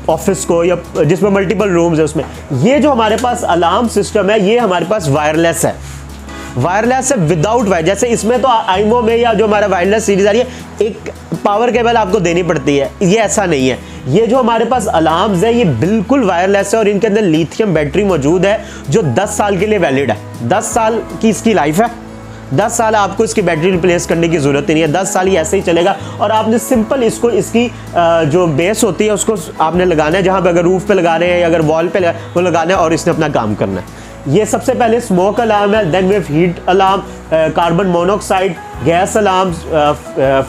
ऑफिस को या जिसमें मल्टीपल रूम्स है उसमें। ये जो हमारे पास अलार्म सिस्टम है ये हमारे पास वायरलेस है, विदाउट वायर। जैसे इसमें तो आईमो में या जो हमारा वायरलेस सीरीज आ रही है एक पावर केबल आपको देनी पड़ती है, ये ऐसा नहीं है। ये जो हमारे पास अलार्म्स है ये बिल्कुल वायरलेस है और इनके अंदर लिथियम बैटरी मौजूद है जो 10 साल के लिए वैलिड है। 10 साल की इसकी लाइफ है, 10 साल आपको इसकी बैटरी रिप्लेस करने की ज़रूरत ही नहीं है, 10 साल ही ऐसे ही चलेगा। और आपने सिंपल इसको इसकी जो बेस होती है उसको आपने लगाना है, जहाँ पे अगर रूफ पे लगा रहे हैं या अगर वॉल पे वो लगाना है और इसने अपना काम करना है। ये सबसे पहले स्मोक अलार्म है, then we heat alarm, carbon monoxide, gas alarm,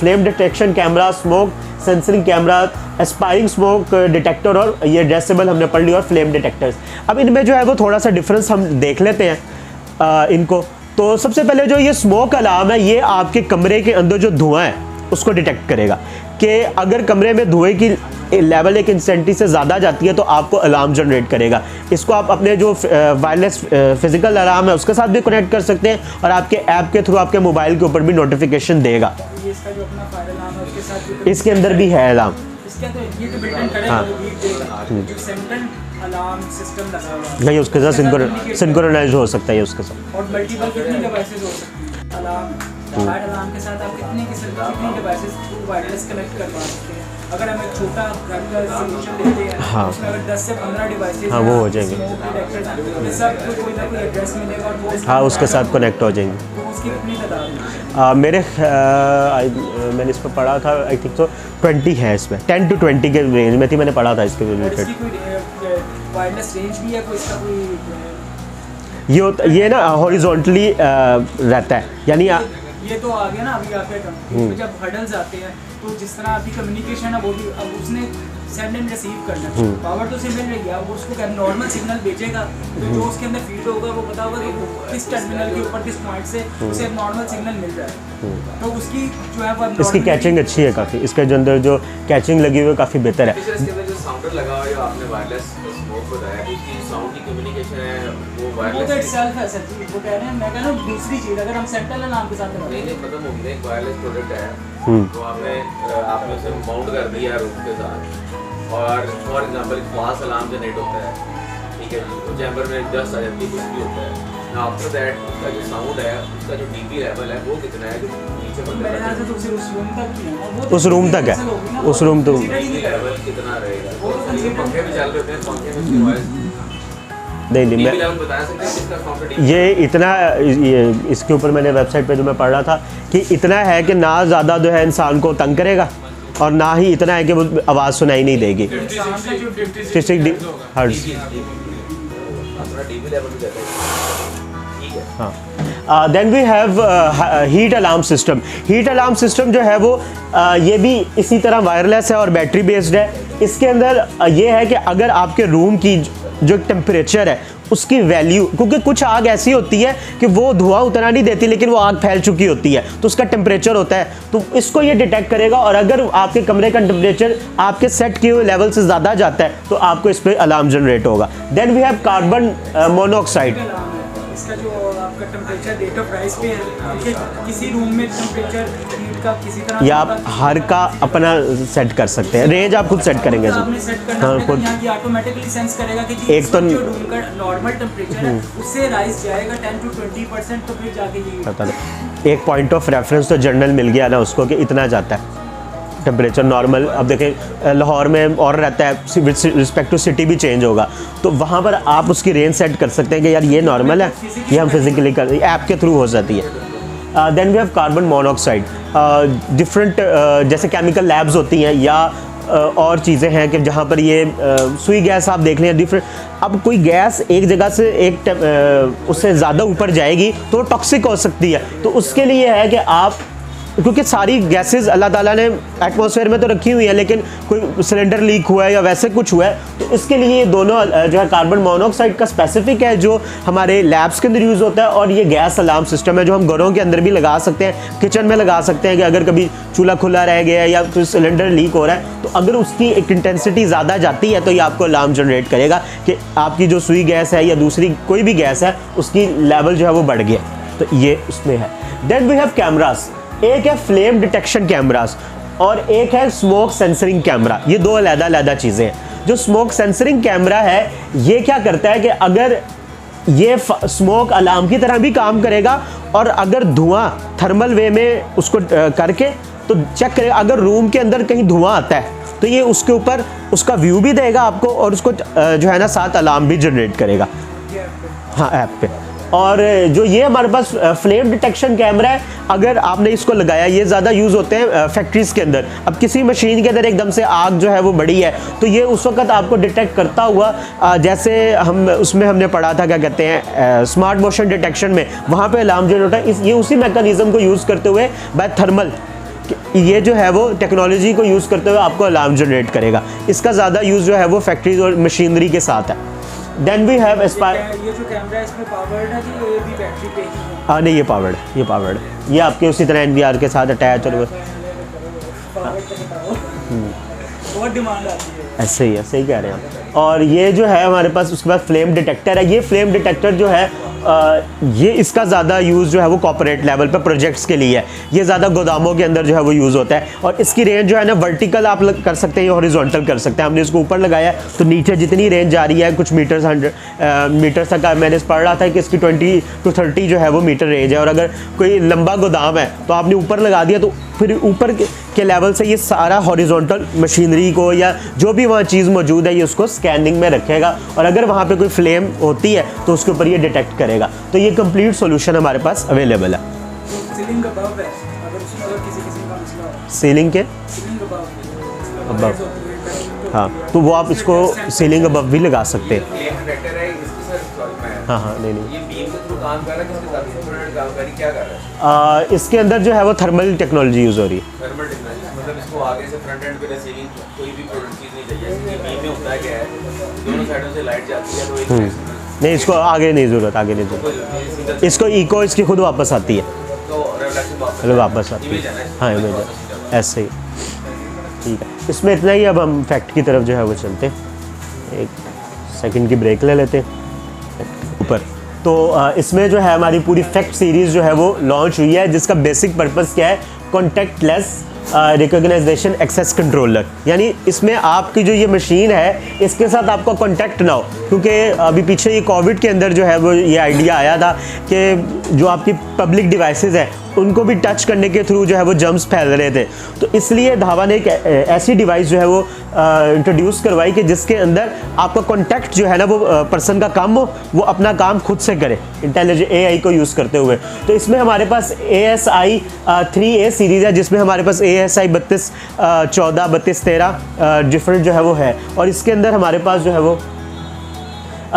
flame detection camera, smoke sensoring camera, aspiring smoke detector, और ये एड्रेसेबल हमने पढ़ लिया, और फ्लेम डिटेक्टर्स। अब इनमें जो है वो थोड़ा सा डिफरेंस हम देख लेते हैं इनको। तो सबसे पहले जो ये स्मोक अलार्म है ये आपके कमरे के अंदर जो धुआं है उसको डिटेक्ट करेगा कि अगर कमरे में धुएं की लेवल एक इंटेंसिटी से ज़्यादा जाती है तो आपको अलार्म जनरेट करेगा। इसको आप अपने जो वायरलेस फिजिकल अलार्म है उसके साथ भी कनेक्ट कर सकते हैं और आपके ऐप के थ्रू आपके मोबाइल के ऊपर भी नोटिफिकेशन देगा। इसका जो अपना फायर अलार्म है उसके साथ इसके अंदर भी है अलार्म। इसके तो ये तो बिल्ट इन करेगा, हाँ। जो सेंट्रल अलार्म सिस्टम लगा हुआ है नहीं, उसके साथ सिंक्रोनाइज हो सकता है उसके साथ। और मल्टीपल कितनी डिवाइसेस हो सकती हैं अलार्म, फायर अलार्म के साथ आप कितनी डिवाइसेस वायरलेस कनेक्ट करवा सकते हैं। अगर हम एक छोटा घर का सॉल्यूशन लेते हैं, हाँ, उसमें अगर 10 से 15 डिवाइसेस, हाँ, वो हो जाएंगे। ये सब कोई ना कोई एड्रेस मिलेगा और वो हाँ, उसके साथ कनेक्ट हो जाएंगे। तो उसकी कितनी तादाद है? मैंने इस पर पढ़ा था, आई थिंक तो 20 है इसमें, 10 to 20 के रेंज में थी, मैंने पढ़ा था इसके रिलेटेड। इसकी कोई वायरलेस रेंज भी है, कोई इसका कोई ये ना हॉरिजॉन्टली रहता है, यानी ये तो आ गया ना अभी आपके कंपनी जब हर्डल्स आते हैं तो जिस तरह आपकी कम्युनिकेशन है वो भी अब उसने सेंड एंड रिसीव करना है। पावर तो सिग्नल मिल गया, वो उसको नॉर्मल सिग्नल भेजेगा तो जो उसके अंदर फीड होगा वो पता होगा कि वो किस टर्मिनल के ऊपर किस पॉइंट से उसे नॉर्मल सिग्नल मिल रहा है। तो उसकी जो है वो इसकी कैचिंग अच्छी है काफ़ी, इसके जो अंदर जो कैचिंग लगी हुई है काफ़ी बेहतर है। इसके अंदर जो साउंडर लगा हुआ है, आपने वायरलेस स्मोक बताया, उसकी साउंड की कम्युनिकेशन है वो वो तो वायरलेस इटसेल्फ है सर जी, वो कह रहे हैं। मैं कह रहा हूँ दूसरी चीज़ अगर हम सेंट्रल अलार्म के साथ नहीं खत्म हो गया, एक वायरलेस प्रोडक्ट है तो आपने उसे माउंट कर दिया रूफ के साथ और for example fast alarm generate होता है, ठीक है जी, तो चैम्बर में डस्ट आ जाती है, कुछ भी होता है। आफ्टर दैट उसका जो साउंड है, उसका जो डीबी लेवल है वो कितना है, जो नीचे बंदे मेरे ख्याल से तो सिर्फ उस रूम तक ही है ना, वो तो उस रूम तक है, cancel होगी ना, उस रूम तो डीबी लेवल कितना रहेगा। वो तो ये पंखे भी चल रहे होते हैं, पंखे में उसकी वॉइस नहीं डीबी मैं लेवल बता सकते हैं किसका साउंड डीबी। ये इतना इसके ऊपर मैंने वेबसाइट पे जो मैं पढ़ रहा था कि इतना है कि ना ज़्यादा जो है इंसान को तंग करेगा और ना ही इतना है कि वो आवाज़ सुनाई नहीं देगी। 56 हर्ट्ज। अपना डीबी लेवल भी देता है, ठीक है। हाँ, then we have heat alarm system. Heat alarm system जो है वो ये भी इसी तरह वायरलेस है और बैटरी बेस्ड है। इसके अंदर ये है कि अगर आपके रूम की जो टेम्परेचर है उसकी वैल्यू, क्योंकि कुछ आग ऐसी होती है कि वो धुआं उतना नहीं देती लेकिन वो आग फैल चुकी होती है, तो उसका टेम्परेचर होता है, तो इसको ये डिटेक्ट करेगा और अगर आपके कमरे का टेम्परेचर आपके सेट किए हुए लेवल से ज़्यादा जाता है तो आपको इस पर अलार्म जनरेट होगा। Then we have carbon monoxide. इसका जो आपका टेम्परेचर रेट ऑफ राइज पे है, ठीक है, किसी रूम में टेम्परेचर हीट का किसी तरह या आप हर का अपना सेट कर सकते हैं, रेंज आप खुद सेट करेंगे। आपने सेट करना हाँ, है, खुद। यहाँ की ऑटोमेटिकली सेंस करेगा कि जी एक तो जो रूम का नॉर्मल टेम्परेचर है उससे राइज जाएगा 10 to 20%, तो फिर जाके ये पता नहीं, एक पॉइंट ऑफ रेफरेंस तो जर्नल मिल गया ना उसको कि इतना जाता है टेम्परेचर नॉर्मल। अब देखें लाहौर में और रहता है, विद रिस्पेक्ट टू सिटी भी चेंज होगा, तो वहाँ पर आप उसकी रेंज सेट कर सकते हैं कि यार ये नॉर्मल है, ये हम फिजिकली कर, ऐप के थ्रू हो जाती है। Then we have carbon monoxide. Different जैसे केमिकल लैब्स होती हैं या और चीज़ें हैं कि जहाँ पर ये सुई गैस आप देख लें डिफरेंट, अब कोई गैस एक जगह से उससे ज़्यादा ऊपर जाएगी तो टॉक्सिक हो सकती है, तो उसके लिए है कि आप, क्योंकि सारी गैसेस अल्लाह ताला ने एटमॉस्फेयर में तो रखी हुई है लेकिन कोई सिलेंडर लीक हुआ है या वैसे कुछ हुआ है, तो इसके लिए ये दोनों जो है कार्बन मोनोऑक्साइड का स्पेसिफिक है जो हमारे लैब्स के अंदर यूज़ होता है, और ये गैस अलार्म सिस्टम है जो हम घरों के अंदर भी लगा सकते हैं, किचन में लगा सकते हैं कि अगर कभी चूल्हा खुला रह गया या कोई सिलेंडर लीक हो रहा है तो अगर उसकी एक इंटेंसिटी ज़्यादा जाती है तो ये आपको अलार्म जनरेट करेगा कि आपकी जो सुई गैस है या दूसरी कोई भी गैस है उसकी लेवल जो है वो बढ़ गया, तो ये उसमें है। Then we have cameras. एक है फ्लेम डिटेक्शन कैमरास और एक है स्मोक सेंसरिंग कैमरा। ये दो अलग-अलग चीज़ें हैं। जो स्मोक सेंसरिंग कैमरा है ये क्या करता है कि अगर ये स्मोक अलार्म की तरह भी काम करेगा और अगर धुआं थर्मल वे में उसको करके तो चेक करेगा, अगर रूम के अंदर कहीं धुआं आता है तो ये उसके ऊपर उसका व्यू भी देगा आपको और उसको जो है ना साथ अलार्म भी जनरेट करेगा, हाँ ऐप पे। और जो ये हमारे पास फ्लेम डिटेक्शन कैमरा है, अगर आपने इसको लगाया, ये ज़्यादा यूज़ होते हैं फैक्ट्रीज़ के अंदर। अब किसी मशीन के अंदर एकदम से आग जो है वो बढ़ी है तो ये उस वक्त आपको डिटेक्ट करता हुआ, जैसे हम उसमें हमने पढ़ा था क्या कहते हैं स्मार्ट मोशन डिटेक्शन में, वहाँ पे अलार्म जनरेट होता है। ये उसी मैकेनिज़्म को यूज़ करते हुए बाय थर्मल ये जो है वो टेक्नोलॉजी को यूज़ करते हुए आपको अलार्म जनरेट करेगा। इसका ज़्यादा यूज़ जो है वो फैक्ट्रीज और मशीनरी के साथ है। Then we have aspire. ये जो कैमरा है इसमें पावर्ड है कि ये भी बैटरी पे ही है? हाँ नहीं, ये पावर्ड है, ये पावर्ड है, ये आपके उसी तरह NVR के साथ अटैच और बहुत डिमांड आती है। ऐसे ही है, सही कह रहे हैं आप। और ये जो है हमारे पास उसके बाद फ्लेम डिटेक्टर है। ये फ्लेम डिटेक्टर जो है ये इसका ज़्यादा यूज़ जो है वो कॉर्पोरेट लेवल पे प्रोजेक्ट्स के लिए है। ये ज़्यादा गोदामों के अंदर जो है वो यूज़ होता है और इसकी रेंज जो है ना वर्टिकल आप कर सकते हैं या हॉरिजॉन्टल कर सकते हैं। हमने इसको ऊपर लगाया है तो नीचे जितनी रेंज जा रही है कुछ मीटर्स 100 मीटर्स तक मैंने पढ़ रहा था कि इसकी 20 to 30 जो है वो मीटर रेंज है। और अगर कोई लंबा गोदाम है तो आपने ऊपर लगा दिया तो फिर ऊपर के लेवल से ये सारा हॉरिजॉन्टल मशीनरी को या जो भी वहाँ चीज़ मौजूद है ये उसको स्कैनिंग में रखेगा और अगर वहाँ पे कोई फ्लेम होती है तो उसके ऊपर ये डिटेक्ट करेगा। तो ये कंप्लीट सॉल्यूशन हमारे पास अवेलेबल है। सीलिंग अबव है, अगर उसमें अगर किसी का मसला हो, सीलिंग के सीलिंग अबव अबव, हाँ तो वो आप इसको सीलिंग अबव भी लगा सकते हैं। फ्लेम डिटेक्टर है इसकी सर सॉरी मैं हाँ हाँ नहीं ये बीम के थ्रू काम कर रहा है, किसके साथ इंफ्रारेड काम कर रही क्या कर रहा है? इसके अंदर जो है वो थर्मल टेक्नोलॉजी यूज़ हो रही है। थर्मल टेक्नोलॉजी मतलब इसको आगे से फ्रंट एंड पे रिसीविंग कोई भी प्रोडक्ट चीज़ नहीं चाहिए। इसकी बीम में होता है क्या है दोनों साइडों से लाइट जाती है तो एक नहीं इसको आगे नहीं ज़रूरत, आगे नहीं ज़रूरत। इसको इको इसकी खुद वापस आती है, तो रिफ्लेक्शन वापस आती इमेज है। है ना, हाँ इमेज है, ऐसे ही ठीक है। इसमें इतना ही, अब हम फैक्ट की तरफ जो है वो चलते हैं। एक सेकंड की ब्रेक ले लेते हैं ऊपर। तो इसमें जो है हमारी पूरी फैक्ट सीरीज़ जो है वो लॉन्च हुई है जिसका बेसिक पर्पस क्या है, कॉन्टैक्टलेस रिकॉग्नाइजेशन एक्सेस कंट्रोलर, यानी इसमें आपकी जो ये मशीन है इसके साथ आपका कॉन्टैक्ट ना हो, क्योंकि अभी पीछे ये कोविड के अंदर जो है वो ये आइडिया आया था कि जो आपकी पब्लिक डिवाइसेस हैं उनको भी टच करने के थ्रू जो है वो जर्म्स फैल रहे थे। तो इसलिए धावा ने एक ऐसी डिवाइस जो है वो इंट्रोड्यूस करवाई कि जिसके अंदर आपका कॉन्टैक्ट जो है ना वो पर्सन का काम हो, वो अपना काम खुद से करे इंटेलिजेंट AI को यूज़ करते हुए। तो इसमें हमारे पास ASI 3A सीरीज़ है, जिसमें हमारे पास ASI 32 14 32 13 डिफरेंट जो है वो है। और इसके अंदर हमारे पास जो है वो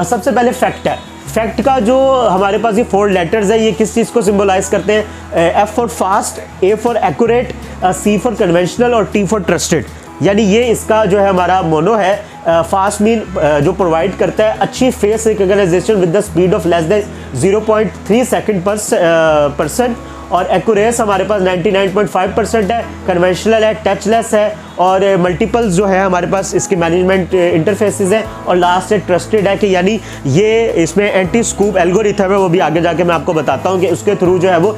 सबसे पहले फैक्ट है। फैक्ट का जो हमारे पास ये 4 लेटर्स है, ये किस चीज़ को सिंबलाइज करते हैं? F for fast, A for accurate, C for conventional और T फॉर ट्रस्टेड। यानी ये इसका जो है हमारा मोनो है। फास्ट मीन जो प्रोवाइड करता है अच्छी face recognition with the speed of less than 0.3 second पर और एक्यूरेस हमारे पास 99.5% है। कन्वेंशनल है, टचलेस है और मल्टीपल्स जो है हमारे पास इसके मैनेजमेंट इंटरफेसेस हैं। और लास्ट है ट्रस्टेड है, कि यानी ये इसमें एंटी स्कूप एल्गोरिथम है, वो भी आगे जाके मैं आपको बताता हूँ कि उसके थ्रू जो है वो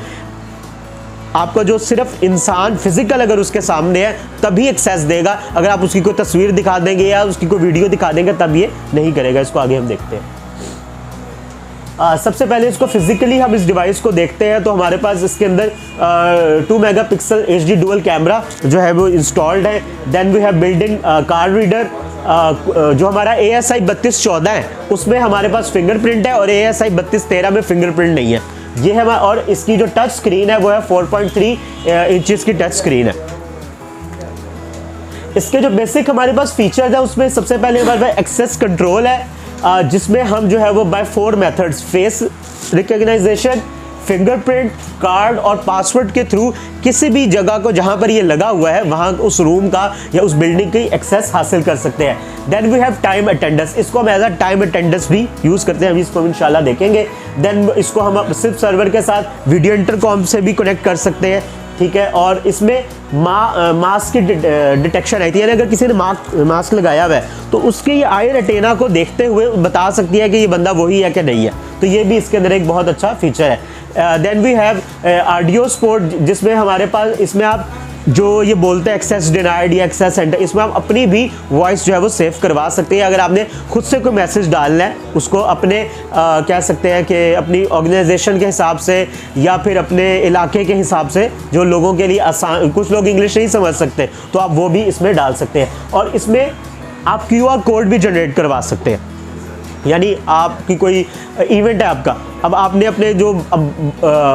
आपका जो सिर्फ इंसान फिजिकल अगर उसके सामने है तभी एक्सेस देगा। अगर आप उसकी कोई तस्वीर दिखा देंगे या उसकी कोई वीडियो दिखा देंगे तब ये नहीं करेगा। इसको आगे हम देखते हैं। सबसे पहले इसको फिजिकली हम इस डिवाइस को देखते हैं तो हमारे पास इसके अंदर 2 मेगापिक्सल HD डुअल कैमरा जो है वो इंस्टॉल्ड है। Then we have built in card reader. जो हमारा ASI 32 14 है उसमें हमारे पास फिंगरप्रिंट है और ASI 32 13 में फिंगरप्रिंट नहीं है। ये है और इसकी जो टच स्क्रीन है वो है 4.3 इंचेस की टच स्क्रीन है। इसके जो बेसिक हमारे पास फीचर्स है उसमें सबसे पहले हमारे पास एक्सेस कंट्रोल है, जिसमें हम जो है वो by 4 methods face recognition, fingerprint, card और पासवर्ड के थ्रू किसी भी जगह को जहां पर ये लगा हुआ है वहां उस रूम का या उस बिल्डिंग की एक्सेस हासिल कर सकते हैं। Then we have time attendance. इसको हम एज अ टाइम अटेंडेंस भी यूज़ करते हैं, अभी इसको इंशाल्लाह देखेंगे। देन इसको हम सिर्फ सर्वर के साथ वीडियो इंटरकॉम से भी कनेक्ट कर सकते हैं, ठीक है। और इसमें मास्क की डिटेक्शन आई थी, यानी अगर किसी ने मास्क लगाया हुआ है तो उसके ये आई रेटिना को देखते हुए बता सकती है कि ये बंदा वही है कि नहीं है। तो ये भी इसके अंदर एक बहुत अच्छा फीचर है। Then we have audio support, जिसमें हमारे पास इसमें आप जो ये बोलते हैं एक्सेस डिनाइड या एक्सेस सेंटर, इसमें आप अपनी भी वॉइस जो है वो सेव करवा सकते हैं। अगर आपने खुद से कोई मैसेज डालना है उसको अपने कह सकते हैं कि अपनी ऑर्गेनाइजेशन के हिसाब से या फिर अपने इलाके के हिसाब से, जो लोगों के लिए आसान, कुछ लोग इंग्लिश नहीं समझ सकते तो आप वो भी इसमें डाल सकते हैं। और इसमें आप QR कोड भी जनरेट करवा सकते हैं, यानी आपकी कोई इवेंट है आपका, अब आपने अपने जो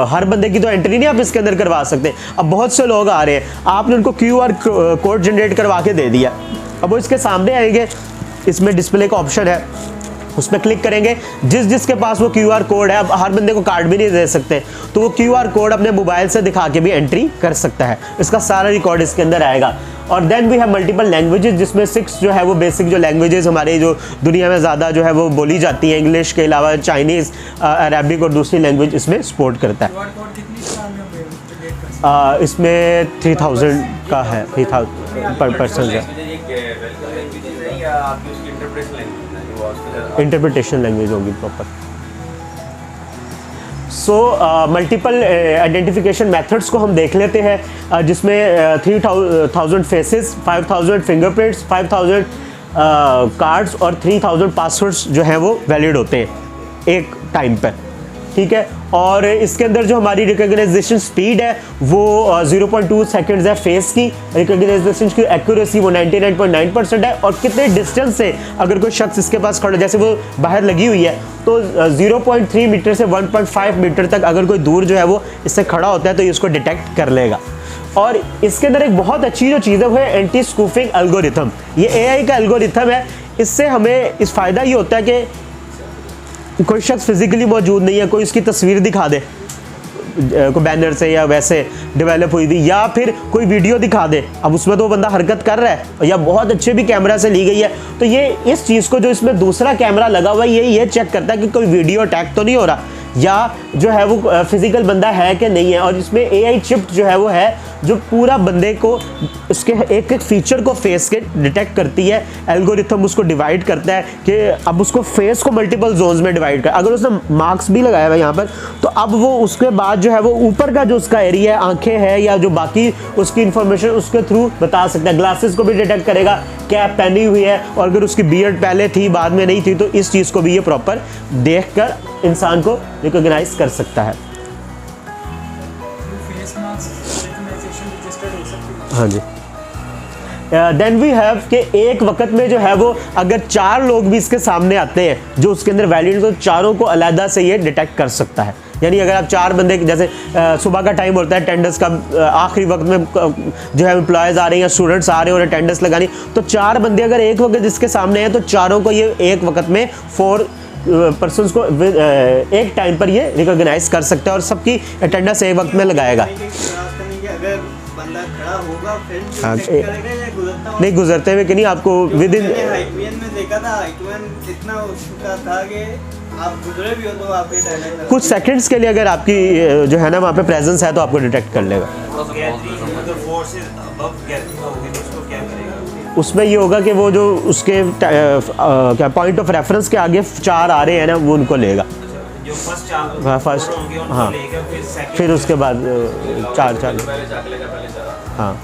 हर बंदे की तो एंट्री नहीं आप इसके अंदर करवा सकते। अब बहुत से लोग आ रहे हैं, आपने उनको QR कोड जनरेट करवा के दे दिया, अब वो इसके सामने आएंगे, इसमें डिस्प्ले का ऑप्शन है, उस पर क्लिक करेंगे। जिसके पास वो QR कोड है, अब हर बंदे को कार्ड भी नहीं दे सकते तो वो QR कोड अपने मोबाइल से दिखा के भी एंट्री कर सकता है। इसका सारा रिकॉर्ड इसके अंदर आएगा। और then we have multiple languages, जिसमें 6 जो है वो बेसिक जो लैंग्वेजेस हमारे जो दुनिया में ज़्यादा जो है वो बोली जाती हैं, इंग्लिश के अलावा चाइनीज़, अरबिक और दूसरी लैंग्वेज इसमें सपोर्ट करता है। इसमें 3000 का है, 3000 पर पर्सन है। इंटरप्रिटेशन लैंग्वेज होगी proper. So multiple identification methods को हम देख लेते हैं, जिसमें 3000 फेसेस, 5000 फिंगरप्रिंट्स, 5000 कार्ड्स और 3000 पासवर्ड्स जो हैं वो वैलिड होते हैं एक टाइम पर, ठीक है। और इसके अंदर जो हमारी रिकॉग्नाइजेशन स्पीड है वो 0.2 सेकंड्स है फेस की। रिकॉग्नाइजेशन की एक्यूरेसी वो 99.9% है। और कितने डिस्टेंस से अगर कोई शख्स इसके पास खड़ा, जैसे वो बाहर लगी हुई है तो 0.3 मीटर से 1.5 मीटर तक अगर कोई दूर जो है वो इससे खड़ा होता है तो ये इसको डिटेक्ट कर लेगा। और इसके अंदर एक बहुत अच्छी जो चीज़ है वो है एंटी स्कूफिंग एल्गोरिथम। ये AI का एल्गोरिथम है। इससे हमें इस फ़ायदा ये होता है कि कोई शख्स फिजिकली मौजूद नहीं है, कोई उसकी तस्वीर दिखा दे कोई बैनर से या वैसे डेवलप हुई थी, या फिर कोई वीडियो दिखा दे, अब उसमें तो वो बंदा हरकत कर रहा है या बहुत अच्छे भी कैमरा से ली गई है, तो ये इस चीज़ को जो इसमें दूसरा कैमरा लगा हुआ है ये चेक करता है कि कोई वीडियो अटैक तो नहीं हो रहा, या जो है वो फिज़िकल बंदा है कि नहीं है। और इसमें AI चिप जो है वो है जो पूरा बंदे को उसके एक एक फीचर को फेस के डिटेक्ट करती है, एल्गोरिथम उसको डिवाइड करता है कि अब उसको फेस को मल्टीपल जोन्स में डिवाइड कर। अगर उसने मार्क्स भी लगाया हुआ है यहाँ पर, तो अब वो उसके बाद जो है वो ऊपर का जो उसका एरिया है, आंखें हैं या जो बाकी उसकी इंफॉर्मेशन उसके थ्रू बता सकता है। ग्लासेस को भी डिटेक्ट करेगा, कैप पहनी हुई है, और अगर उसकी बियर्ड पहले थी बाद में नहीं थी, तो इस चीज़ को भी ये प्रॉपर देख कर इंसान को रिकॉग्नाइज कर सकता है। फेस मास्क रिकॉग्नाइजेशन रजिस्टर्ड हो सकती है। हाँ जी। देन वी हैव कि एक वक्त में जो है वो अगर 4 लोग भी इसके सामने आते हैं जो उसके अंदर वैलिड, तो चारों को अलहदा से ये डिटेक्ट कर सकता है। यानी अगर आप 4 बंदे, जैसे सुबह का टाइम होता है अटेंडेंस का, आखिरी वक्त में जो है एम्प्लॉयज़ आ रहे हैं या स्टूडेंट्स आ रहे हैं और अटेंडेंस लगानी, तो 4 बंदे अगर एक वक्त इसके सामने हैं तो चारों को ये एक वक्त में 4 पर्सनस को एक टाइम पर ये रिकॉग्नाइज कर सकता है और सबकी अटेंडेंस एक वक्त में लगाएगा। अगर बंदा खड़ा होगा फिर हाँ, चेक करेगा या गुजरता हुआ? नहीं, गुजरते हुए कि नहीं, आपको विद इन मैंने हाइटमैन में देखा था, हाइटमैन इतना उसका था कि आप गुजरे भी हो तो आपके टैलेंट कुछ सेकंड्स के लिए अगर आपकी जो है ना वहाँ पे प्रेजेंस है तो आपको डिटेक्ट कर लेगा। उसमें ये होगा कि वो जो उसके क्या पॉइंट ऑफ रेफरेंस के आगे 4 आ रहे हैं ना, वो उनको लेगा जो फर्स्ट हाँ, फर्स्ट होंगे उनको हाँ, लेगा, फिर सेकंड, फिर उसके बाद 4 पहले जाके लेगा, पहले चला। हाँ।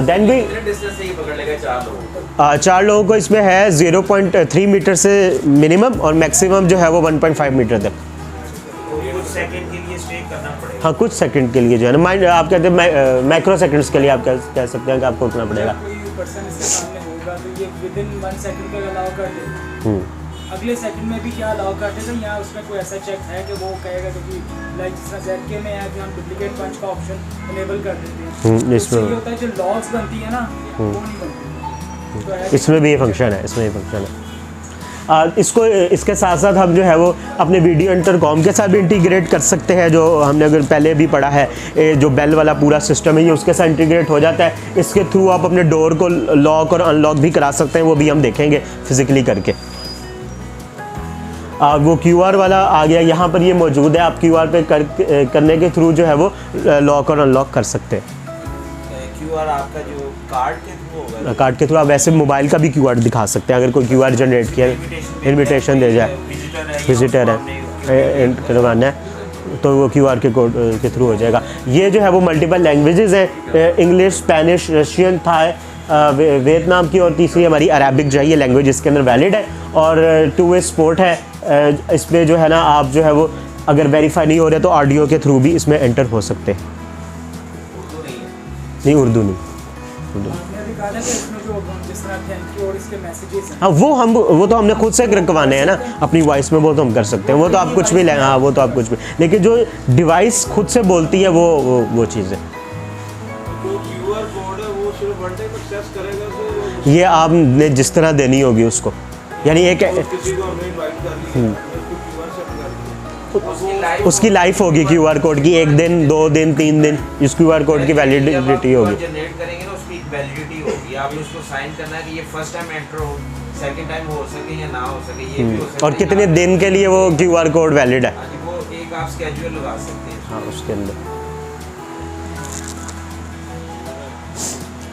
देन भी कितने डिस्टेंस से ये पकड़ लेगा 4 लोगों को? 4 लोगों को इसमें है 0.3 मीटर से मिनिमम और मैक्सिमम जो है वो 1.5 मीटर तक। कुछ सेकंड के लिए स्टे करना पड़ेगा। हाँ, कुछ सेकंड के लिए जो है ना, माइंड आप कहते हैं माइक्रो सेकंड्स के लिए आप कह सकते हैं कि आपको रुकना पड़ेगा। कोई पर्सन इसके सामने होगा तो ये विद इन 1 सेकंड का अलाउ कर देगा, अगले सेकंड में भी क्या अलाउ कर देगा? यहाँ उसमें कोई ऐसा चेक है कि वो कहेगा कि लाइक जिस तरह ZK में है कि हम डुप्लीकेट पंच का ऑप्शन इनेबल कर देते हैं, इसमें ये होता है जो लॉग्स बनती है ना वो नहीं बनती, तो है इसमें भी ये फंक्शन है, इसमें ये फंक्शन है। इसको इसके साथ साथ हम जो है वो अपने वीडियो इंटरकॉम के साथ भी इंटीग्रेट कर सकते हैं, जो हमने अगर पहले भी पढ़ा है, जो बेल वाला पूरा सिस्टम है ये उसके साथ इंटीग्रेट हो जाता है। इसके थ्रू आप अपने डोर को लॉक और अनलॉक भी करा सकते हैं, वो भी हम देखेंगे फिजिकली करके। वो QR वाला आ गया, यहाँ पर ये मौजूद है, आप QR पे करने के थ्रू जो है वो लॉक और अनलॉक कर सकते हैं। QR आपका जो कार्ड के थ्रू होगा, कार्ड के थ्रू आप वैसे मोबाइल का भी QR दिखा सकते हैं, अगर कोई QR जनरेट किया, इन्विटेशन दे जाए, विजिटर है करवाना है तो वो QR के कोड के थ्रू हो जाएगा। ये जो है वो मल्टीपल लैंग्वेजेस हैं, English, Spanish, Russian, Thai, Vietnam की, और तीसरी हमारी अरेबिक जो है, ये लैंग्वेज इसके अंदर वैलिड है। और 2-वे सपोर्ट है इसमें जो है ना, आप जो है वो अगर वेरीफाई नहीं हो रहे तो ऑडियो के थ्रू भी इसमें एंटर हो सकते हैं। नहीं, उर्दू नहीं, उर्दू। आपने अभी कहा था कि इसमें जो जिस तरह थैंक यू और इसके मैसेजेस हैं, हाँ, वो तो हमने खुद से रखवाने हैं ना अपनी वॉइस में, वो तो हम कर सकते हैं, वो तो आप कुछ भी लें, हाँ वो तो आप कुछ भी, लेकिन जो डिवाइस खुद से बोलती है वो चीज़ है। जो QR कोड है वो सिर्फ वन टाइम एक्सेस करेगा तो ये आपने जिस तरह देनी होगी उसको, यानी एक किसी को हमने इनवाइट कर लिया उसको QR सेट कर दिया, उसकी लाइफ होगी QR कोड की, 1 दिन 2 दिन 3 दिन इस QR कोड की वैलिडिटी होगी। जनरेट करेंगे ना उसकी एक वैलिडिटी होगी, आपने उसको साइन करना है कि ये फर्स्ट टाइम एंटर हो, सेकंड टाइम हो सके या ना हो सके, ये भी हो सकता है। और कितने दिन के लिए वो QR कोड वैलिड है, हाँ जी, वो एक आप स्केड्यूल लगा सकते हैं। हाँ उसके अंदर।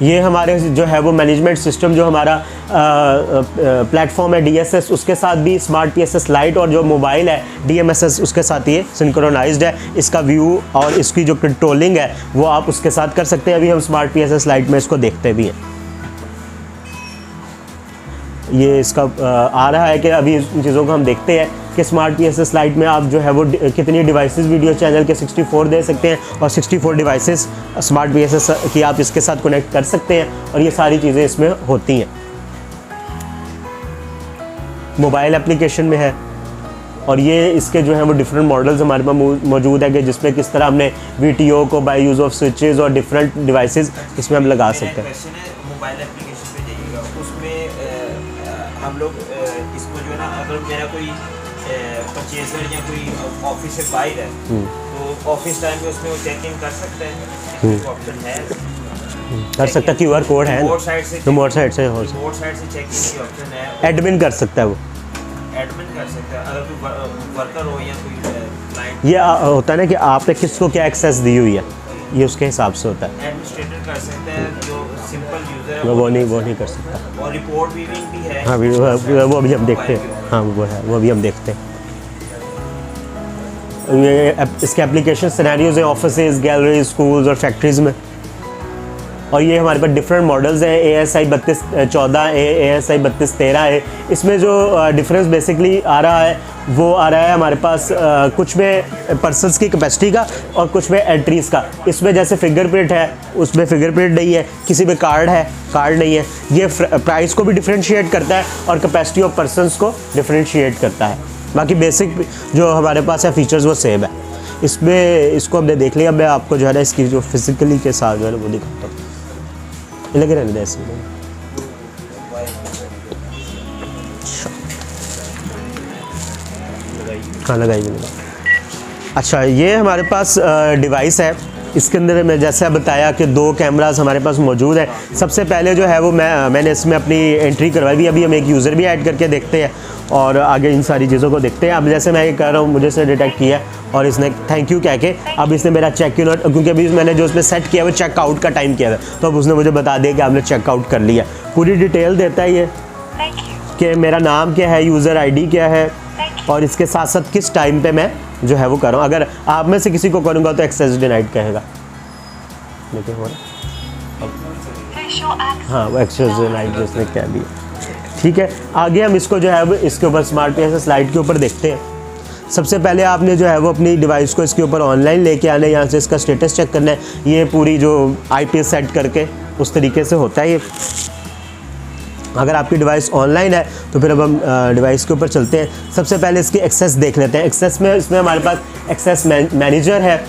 ये हमारे जो है वो मैनेजमेंट सिस्टम जो हमारा प्लेटफॉर्म है DSS, उसके साथ भी स्मार्ट PSS लाइट और जो मोबाइल है DMSS उसके साथ ये सिंक्रोनाइज्ड है। इसका व्यू और इसकी जो कंट्रोलिंग है वो आप उसके साथ कर सकते हैं। अभी हम स्मार्ट PSS लाइट में इसको देखते भी हैं। ये इसका आ रहा है कि अभी इन चीज़ों को हम देखते हैं कि स्मार्ट PSS लाइट में आप जो है वो कितनी डिवाइसेस वीडियो चैनल के 64 दे सकते हैं और 64 डिवाइसेस स्मार्ट PSS की आप इसके साथ कनेक्ट कर सकते हैं और ये सारी चीज़ें इसमें होती हैं। मोबाइल एप्लीकेशन में है और ये इसके जो है वो डिफरेंट मॉडल्स हमारे पास मौजूद है कि जिसमें किस तरह हमने VTO को बाय यूज़ ऑफ स्विचेस और डिफरेंट डिवाइसेस इसमें हम लगा सकते हैं। मोबाइल एप्लीकेशन पे जाइएगा, उसमें हम लोग इसको जो है ना, अगर मेरा कोई परचेजर या कोई ऑफिस से बाहर है तो ऑफिस टाइम में उसमें वो चेक इन कर सकते हैं, ऑप्शन है कर सकता है। QR कोड है रिमोट साइड से रिमोट साइड से रिमोट साइड से चेक इन की ऑप्शन है। एडमिन कर सकता है वो। एडमिन कर सकता है, अगर कोई वर्कर हो या कोई क्लाइंट। ये होता है ना कि आपने किसको क्या एक्सेस दी हुई है, ये उसके हिसाब से होता है। एडमिनिस्ट्रेटर कर सकते हैं, जो सिंपल यूज़र है वो नहीं कर सकता। और रिपोर्ट व्यूइंग भी है। हाँ वो भी हम देखते हैं। हाँ वो है, वो भी हम देखते हैं। ये इसके एप्लीकेशन सिनेरियोज हैं ऑफिसेज, गैलरी, स्कूल्स और फैक्ट्रीज़ में। और ये हमारे पास डिफरेंट मॉडल्स हैं, ASI 3214 है, ASI 3213 है। इसमें जो डिफरेंस बेसिकली आ रहा है वो आ रहा है हमारे पास कुछ में पर्सन्स की कैपेसिटी का और कुछ में एंट्रीज़ का। इसमें जैसे फिंगरप्रिंट है, उसमें फिंगरप्रिंट नहीं है, किसी में कार्ड है, कार्ड नहीं है। ये प्राइस को भी डिफ्रेंशिएट करता है और कैपेसिटी ऑफ पर्सन्स को डिफ्रेंशिएट करता है। बाकी बेसिक जो हमारे पास है फीचर्स वो सेम है। इसमें इसको हमने देख लिया। मैं आपको जो है ना इसकी जो फिजिकली के साथ जो है ना वो दिखाता हूँ। लगे रहने दे ऐसे हाँ लगाई मैंने। अच्छा ये हमारे पास डिवाइस है। इसके अंदर मैं जैसे बताया कि 2 कैमरास हमारे पास मौजूद है। सबसे पहले जो है वो मैंने इसमें अपनी एंट्री करवाई भी। अभी हम एक यूज़र भी ऐड करके देखते हैं और आगे इन सारी चीज़ों को देखते हैं। अब जैसे मैं ये कर रहा हूँ, मुझे से डिटेक्ट किया और इसने थैंक यू कह के अब इसने मेरा चेक इन, क्योंकि अभी मैंने जो इसमें सेट किया वो चेकआउट का टाइम किया था, तो अब उसने मुझे बता दिया कि आपने चेकआउट कर लिया। पूरी डिटेल देता है ये कि मेरा नाम क्या है, यूज़र ID क्या है और इसके साथ साथ किस टाइम पे मैं जो है वो कर रहा हूँ। अगर आप में से किसी को करूँगा तो एक्सेस डिनाइड कहेगा, लेकिन हो रहा हाँ वो एक्सेस डिनाइड जिसने कह दिया। ठीक है, आगे हम इसको जो है वो इसके ऊपर स्मार्ट PSS स्लाइड के ऊपर देखते हैं। सबसे पहले आपने जो है वो अपनी डिवाइस को इसके ऊपर ऑनलाइन लेके आना है, यहाँ से इसका स्टेटस चेक करना है। ये पूरी जो IP सेट करके उस तरीके से होता है ये। अगर आपकी डिवाइस ऑनलाइन है तो फिर अब हम डिवाइस के ऊपर चलते हैं। सबसे पहले इसकी एक्सेस देख लेते हैं। एक्सेस में इसमें हमारे पास एक्सेस मैनेजर है,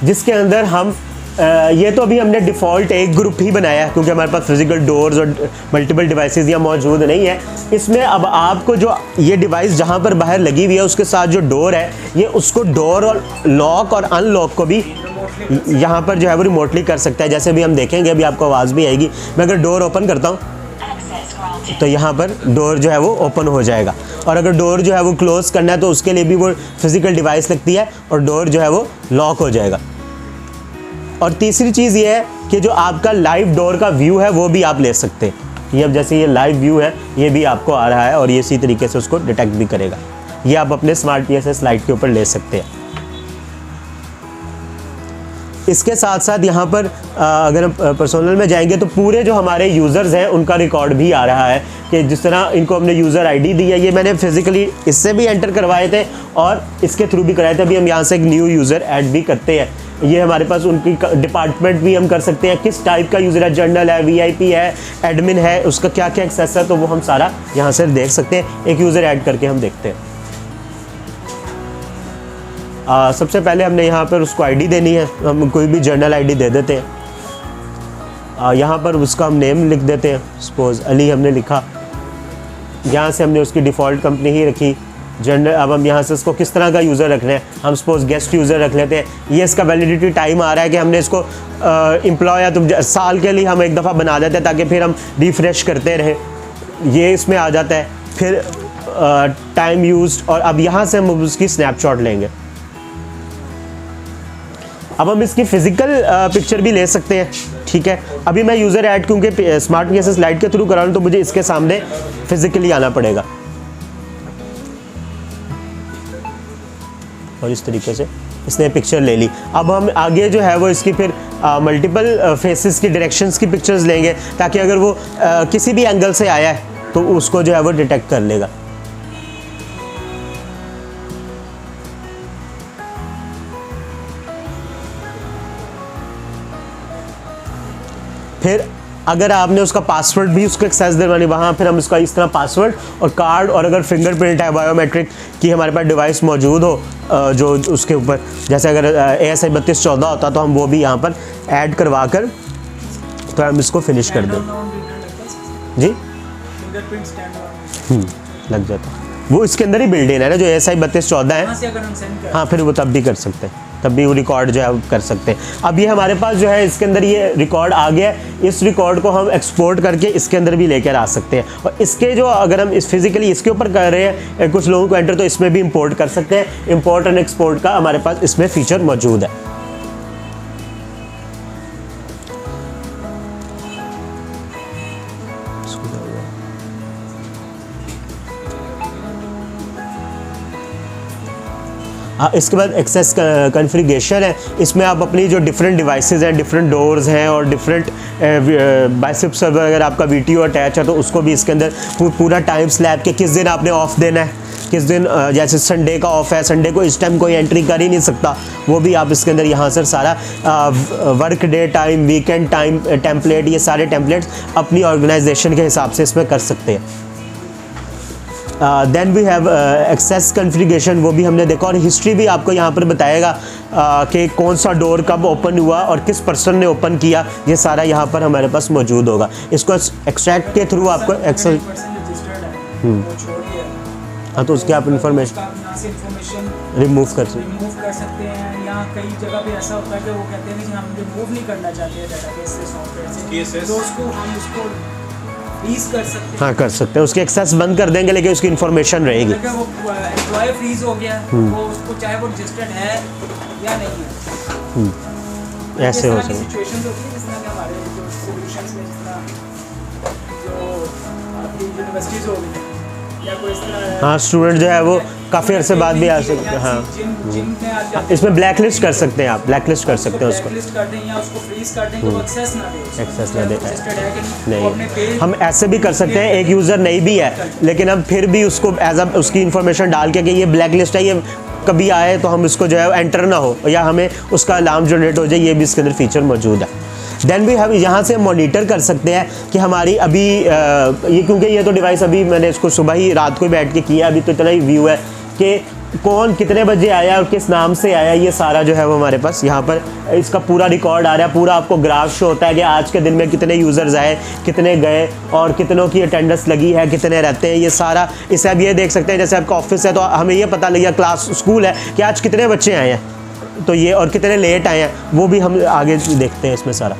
जिसके अंदर हम ये तो अभी हमने डिफ़ॉल्ट एक ग्रुप ही बनाया है क्योंकि हमारे पास फिजिकल डोर्स और मल्टीपल डिवाइसेस यहाँ मौजूद नहीं है। इसमें अब आपको जो ये डिवाइस जहाँ पर बाहर लगी हुई है उसके साथ जो डोर है, ये उसको डोर और लॉक और अनलॉक को भी यहाँ पर जो है वो रिमोटली कर सकता है। जैसे अभी हम देखेंगे, अभी आपको आवाज़ भी आएगी। मैं अगर डोर ओपन करता हूँ तो यहाँ पर डोर जो है वो ओपन हो जाएगा, और अगर डोर जो है वो क्लोज़ करना है तो उसके लिए भी वो फिज़िकल डिवाइस लगती है और डोर जो है वो लॉक हो जाएगा। और तीसरी चीज़ ये है कि जो आपका लाइव डोर का व्यू है वो भी आप ले सकते हैं। ये अब जैसे ये लाइव व्यू है ये भी आपको आ रहा है और ये इसी तरीके से उसको डिटेक्ट भी करेगा। ये आप अपने स्मार्ट PSS स्लाइड के ऊपर ले सकते हैं। इसके साथ साथ यहाँ पर अगर हम पर्सनल में जाएंगे तो पूरे जो हमारे यूज़र्स हैं उनका रिकॉर्ड भी आ रहा है कि जिस तरह इनको हमने यूज़र ID दी है, ये मैंने फिज़िकली इससे भी एंटर करवाए थे और इसके थ्रू भी कराए थे। अभी हम यहाँ से एक न्यू यूज़र ऐड भी करते हैं। ये हमारे पास उनकी डिपार्टमेंट भी हम कर सकते हैं, किस टाइप का यूज़र है, जर्नल है, VIP है, एडमिन है, उसका क्या क्या एक्सेस है, तो वो हम सारा यहाँ से देख सकते हैं। एक यूज़र ऐड करके हम देखते हैं। सबसे पहले हमने यहाँ पर उसको ID देनी है। हम कोई भी जर्नल ID दे देते हैं। यहाँ पर उसका हम नेम लिख देते हैं, सपोज़ अली हमने लिखा। यहाँ से हमने उसकी डिफ़ॉल्ट कंपनी ही रखी जर्नल। अब हम यहाँ से इसको किस तरह का यूज़र रखना है, हम सपोज़ गेस्ट यूज़र रख लेते हैं। ये इसका वैलिडिटी टाइम आ रहा है कि हमने इसको एम्प्लॉय या तो साल के लिए हम एक दफ़ा बना देते हैं ताकि फिर हम रिफ़्रेश करते रहें। ये इसमें आ जाता है। फिर टाइम यूज्ड, और अब यहाँ से हम उसकी स्नैपशॉट लेंगे। अब हम इसकी फ़िज़िकल पिक्चर भी ले सकते हैं। ठीक है, अभी मैं यूज़र ऐड क्योंकि स्मार्ट PSS स्लाइड के थ्रू करा रहा हूँ तो मुझे इसके सामने फ़िज़िकली आना पड़ेगा और इस तरीके से इसने पिक्चर ले ली। अब हम आगे जो है वो इसकी फिर मल्टीपल फेसेस की डायरेक्शंस की पिक्चर्स लेंगे ताकि अगर वो किसी भी एंगल से आया है तो उसको जो है वो डिटेक्ट कर लेगा। फिर अगर आपने उसका पासवर्ड भी उसको एक्सेस दिलवानी, वहाँ फिर हम उसका इस तरह पासवर्ड और कार्ड, और अगर फिंगरप्रिंट है, बायोमेट्रिक की हमारे पास डिवाइस मौजूद हो जो उसके ऊपर, जैसे अगर ASI 3214 होता तो हम वो भी यहाँ पर ऐड करवा कर तो हम इसको फिनिश कर दें। जी लग जाता, वो इसके अंदर ही बिल्ड इन है ना जो ASI 3214 है। हाँ फिर वो तब भी कर सकते हैं। तब भी वो रिकॉर्ड जो है वो कर सकते हैं। अब ये हमारे पास जो है इसके अंदर ये रिकॉर्ड आ गया है, इस रिकॉर्ड को हम एक्सपोर्ट करके इसके अंदर भी लेकर आ सकते हैं। और इसके जो अगर हम इस फिजिकली इसके ऊपर कर रहे हैं कुछ लोगों को एंटर, तो इसमें भी इंपोर्ट कर सकते हैं। इंपोर्ट एंड एक्सपोर्ट का हमारे पास इसमें फीचर मौजूद है। इसके बाद एक्सेस कॉन्फ़िगरेशन है। इसमें आप अपनी जो डिफरेंट डिवाइसेस हैं, डिफरेंट डोर्स हैं और डिफरेंट बाइसेप सर्वर अगर आपका वीटीओ अटैच है तो उसको भी इसके अंदर पूरा टाइम स्लैब के किस दिन आपने ऑफ देना है, किस दिन जैसे संडे का ऑफ है, संडे को इस टाइम कोई एंट्री कर ही नहीं सकता, वो भी आप इसके अंदर यहाँ से सारा work day time, weekend time template, ये सारे टेम्पलेट्स अपनी ऑर्गेनाइजेशन के हिसाब से इसमें कर सकते हैं। Then we have access configuration, वो भी हमने देखा, और हिस्ट्री भी आपको यहाँ पर बताएगा कि कौन सा डोर कब ओपन हुआ और किस पर्सन ने ओपन किया, ये सारा यहाँ पर हमारे पास मौजूद होगा। इसको एक्सट्रैक्ट के थ्रू आपको एक्सेस हाँ तो उसकी आप इंफॉर्मेशन रिमूव कर सकते हैं। यहाँ कई जगह पे ऐसा होता है कि वो कहते हैं कि हम रिमूव नहीं करना चाहते हैं डेटाबेस से, सॉफ्टवेयर से, तो उसको हम उसको फ्रीज कर सकते हैं। हाँ कर सकते हैं, उसकी एक्सेस बंद कर देंगे लेकिन उसकी इन्फॉर्मेशन रहेगी। अगर वो एम्प्लॉय फ्रीज हो गया वो उसको चाहे वो रजिस्टर्ड है या नहीं है, ऐसे हो सकता है। सिचुएशंस होती है जिस तरह के हमारे जो सॉल्यूशंस में, जिस तरह जो आपकी यूनिवर्सिटीज हो गई या कोई इस तरह, हाँ स्टूडेंट जो है वो काफ़ी अरसे बाद भी आ सकते हैं। हाँ इसमें ब्लैक लिस्ट कर सकते हैं, आप ब्लैक लिस्ट कर सकते हैं उसको, लिस्ट कर दें या उसको फ्रीज कर दें तो एक्सेस ना दे, एक्सेस ना दे। नहीं, हम ऐसे भी कर सकते हैं, एक यूज़र नहीं भी है लेकिन हम फिर भी उसको एज अ उसकी इन्फॉर्मेशन डाल के कि ये ब्लैक लिस्ट है, ये कभी आए तो हम इसको जो है एंटर ना हो या हमें उसका अलार्म जनरेट हो जाए, ये भी इसके अंदर फीचर मौजूद है। देन भी हम यहाँ से मॉनिटर कर सकते हैं कि हमारी अभी ये, क्योंकि ये तो डिवाइस अभी मैंने इसको सुबह ही रात को ही बैठ के किया, अभी तो इतना ही व्यू है कि कौन कितने बजे आया और किस नाम से आया, ये सारा जो है वो हमारे पास यहाँ पर इसका पूरा रिकॉर्ड आ रहा है। पूरा आपको ग्राफ शो होता है कि आज के दिन में कितने यूज़र्स आए, कितने गए और कितनों की अटेंडेंस लगी है, कितने रहते हैं, ये सारा। इससे आप ये देख सकते हैं जैसे आपका ऑफिस है तो हमें ये पता लग गया, क्लास स्कूल है कि आज कितने बच्चे आए हैं, तो ये और कितने लेट आए हैं वो भी हम आगे देखते हैं इसमें सारा।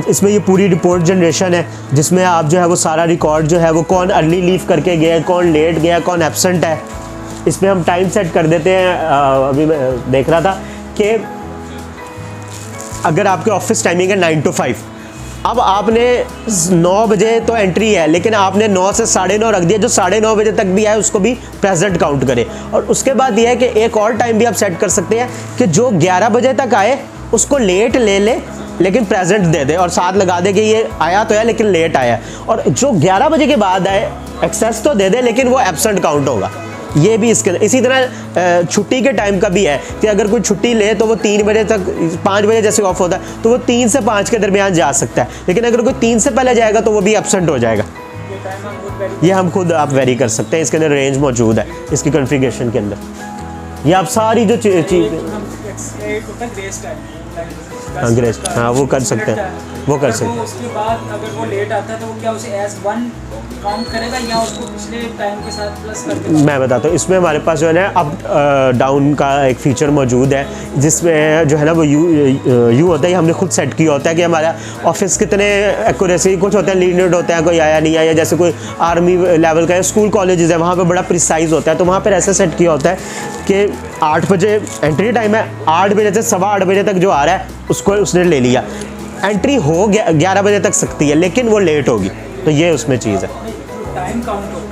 इसमें ये पूरी रिपोर्ट जनरेशन है जिसमें आप जो है वो सारा रिकॉर्ड जो है वो कौन अर्ली लीव करके गया, कौन लेट गया, कौन एब्सेंट है, इसमें हम टाइम सेट कर देते हैं। अभी मैं देख रहा था कि अगर आपके ऑफिस टाइमिंग है 9 to 5, अब आपने 9 बजे तो एंट्री है लेकिन आपने 9 से 9:30 रख दिया, जो 9:30 बजे तक भी आए उसको भी प्रेजेंट काउंट करे। और उसके बाद यह है कि एक और टाइम भी आप सेट कर सकते हैं कि जो 11 बजे तक आए उसको लेट ले ले लेकिन प्रेजेंट दे दे और साथ लगा दे कि ये आया तो है लेकिन लेट आया, और जो 11 बजे के बाद आए एक्सेस तो दे दे लेकिन वो एब्सेंट काउंट होगा। ये भी इसके इसी तरह छुट्टी के टाइम का भी है कि अगर कोई छुट्टी ले तो वो 3 बजे तक, 5 बजे जैसे ऑफ होता है तो वो 3 से 5 के दरमियान जा सकता है, लेकिन अगर कोई 3 से पहले जाएगा तो वो भी एब्सेंट हो जाएगा। ये हम खुद आप वेरी कर सकते हैं, इसके अंदर रेंज मौजूद है इसकी कॉन्फ़िगरेशन के अंदर। ये आप सारी जो चीज़ हाँ ग्रेस, हाँ वो कर सकते हैं, वो कर सकते हैं। उसके बाद अगर वो लेट आता है तो वो क्या उसे एज 1 काउंट करेगा या उसको पिछले टाइम के साथ प्लस कर देगा? मैं बताता हूँ, इसमें हमारे पास जो है ना अप डाउन का एक फ़ीचर मौजूद है जिसमें जो है ना वो यू होता है, हमने खुद सेट किया होता है कि हमारा ऑफिस कितने एक्यूरेसी, कुछ होते हैं लीनियड होते हैं, कोई आया नहीं आया, जैसे कोई आर्मी लेवल का है, स्कूल कॉलेजेस है वहाँ पे बड़ा प्रिसाइज होता है, तो वहाँ पर ऐसा सेट किया होता है कि 8 बजे एंट्री टाइम है, 8 बजे से 8:15 बजे तक जो आ रहा है उसको उसने ले लिया। एंट्री हो 11 बजे तक सकती है लेकिन वो लेट होगी, तो ये उसमें चीज़ है। टाइम काउंट होगा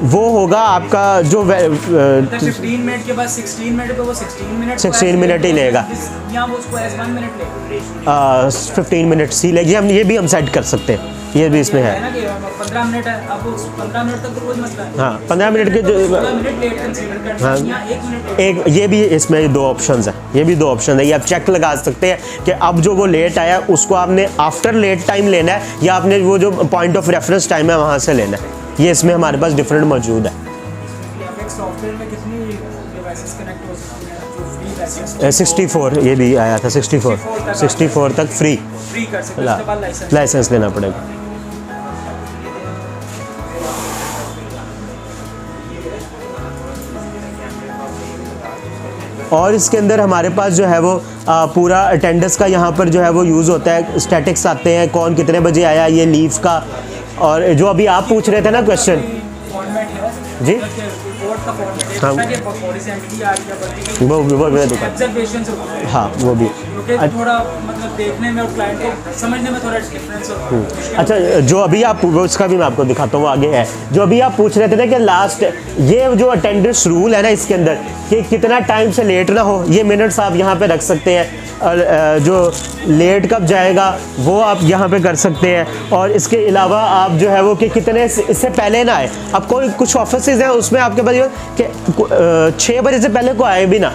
वो होगा आपका जो 15 मिनट के बाद 16 मिनट पे वो 16 मिनट ही लेगा, या वो उसको एज 1 मिनट लेगा, 15 मिनट ही लेगी। हम ये भी हम सेट कर सकते हैं, ये भी इसमें है ना कि 15 मिनट है, अब उस 15 मिनट तक तो कोई मसला नहीं। हाँ 15 मिनट के जो 15 मिनट लेट कंसीडर करना हाँ, या 1 मिनट एक ये भी इसमें 2 ऑप्शंस है, ये भी 2 ऑप्शन है। ये आप चेक लगा सकते हैं कि अब जो वो लेट आया उसको आपने आफ्टर लेट टाइम लेना है या आपने वो जो पॉइंट ऑफ रेफरेंस टाइम है वहाँ से लेना है। ये इसमें हमारे पास डिफरेंट मौजूद है। सॉफ्टवेयर में कितनी डिवाइसेस कनेक्ट हो सकती हैं जो फ्री 64 ये भी आया था, 64 तक फ्री कर सकते हैं, उसके बाद लाइसेंस लेना पड़ेगा। और इसके अंदर हमारे पास जो है वो पूरा अटेंडेंस का यहाँ पर जो है वो यूज़ होता है, स्टैटिक्स आते हैं, कौन कितने बजे आया, ये लीव का। और जो अभी आप पूछ रहे थे ना क्वेश्चन जी, हाँ वो मैं दुकान, हाँ वो भी थोड़ा मतलब देखने में और क्लाइंट को समझने में थोड़ा डिफरेंस होता है। अच्छा, जो अभी आप उसका भी मैं आपको दिखाता हूँ, आगे है जो अभी आप पूछ रहे थे ना कि लास्ट ये जो अटेंडेंस रूल है ना इसके अंदर कि कितना टाइम से लेट ना हो, ये मिनट्स आप यहाँ पे रख सकते हैं, और जो लेट कब जाएगा वो आप यहाँ पे कर सकते हैं। और इसके अलावा आप जो है वो कि कितने इससे पहले ना आए। अब कोई कुछ ऑफिसेज हैं उसमें आपके पास ये कि 6 बजे से पहले को आए भी ना,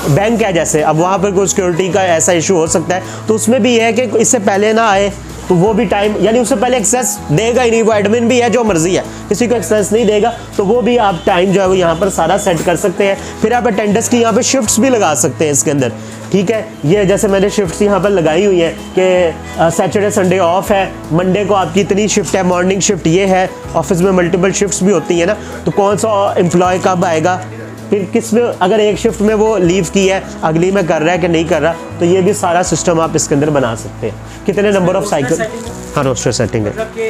बैंक है जैसे, अब वहाँ पर कोई सिक्योरिटी का ऐसा इशू हो सकता है, तो उसमें भी है कि इससे पहले ना आए तो वो भी टाइम, यानी उससे पहले एक्सेस देगा ही नहीं, वो एडमिन भी है जो मर्जी है, किसी को एक्सेस नहीं देगा, तो वो भी आप टाइम जो है वो यहाँ पर सारा सेट कर सकते हैं। फिर आप अटेंडेंस की यहाँ पर शिफ्ट्स भी लगा सकते हैं इसके अंदर, ठीक है। ये जैसे मैंने शिफ्ट्स यहाँ पर लगाई हुई हैं कि सैटरडे संडे ऑफ है, मंडे को आपकी इतनी शिफ्ट है, मॉर्निंग शिफ्ट ये है, ऑफिस में मल्टीपल शिफ्ट्स भी होती हैं ना, तो कौन सा एम्प्लॉय कब आएगा, फिर किस में अगर एक शिफ्ट में वो लीव की है, अगली में कर रहा है कि नहीं कर रहा, तो ये भी सारा सिस्टम आप इसके अंदर बना सकते हैं। कितने नंबर ऑफ साइकिल, हाँ रोस्टर सेटिंग है, मतलब कि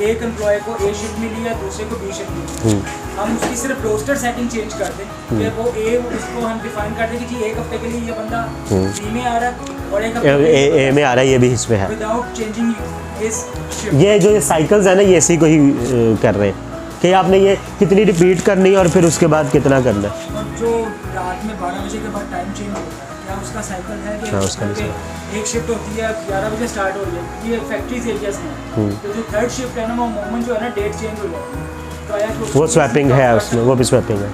एक एम्प्लॉय को ए शिफ्ट मिली है, दूसरे को बी शिफ्ट मिली, हम उसकी सिर्फ रोस्टर सेटिंग चेंज कर दें कि वो ए, उसको हम डिफाइन कर दें कि जी एक हफ्ते के लिए ये बंदा बी में आ रहा है और एक हफ्ते ए में आ रहा है, ये भी इसमें है, विदाउट चेंजिंग हिज शिफ्ट। ये जो ये साइकिल्स है ना, ये इसी को ही कर रहे हैं कि आपने ये कितनी रिपीट करनी है और फिर उसके बाद कितना करना है। और जो रात में 12 बजे के बाद टाइम चेंज होता है, क्या उसका साइकिल है कि हाँ, उसका एक शिफ्ट होती है 11 बजे स्टार्ट हो रही है, ये फैक्ट्रीज एरियाज में, तो जो थर्ड शिफ्ट है ना वो मोमेंट जो है ना डेट चेंज हो जाती है, तो आया कि वो स्वैपिंग है उसमें, वो भी स्वैपिंग है,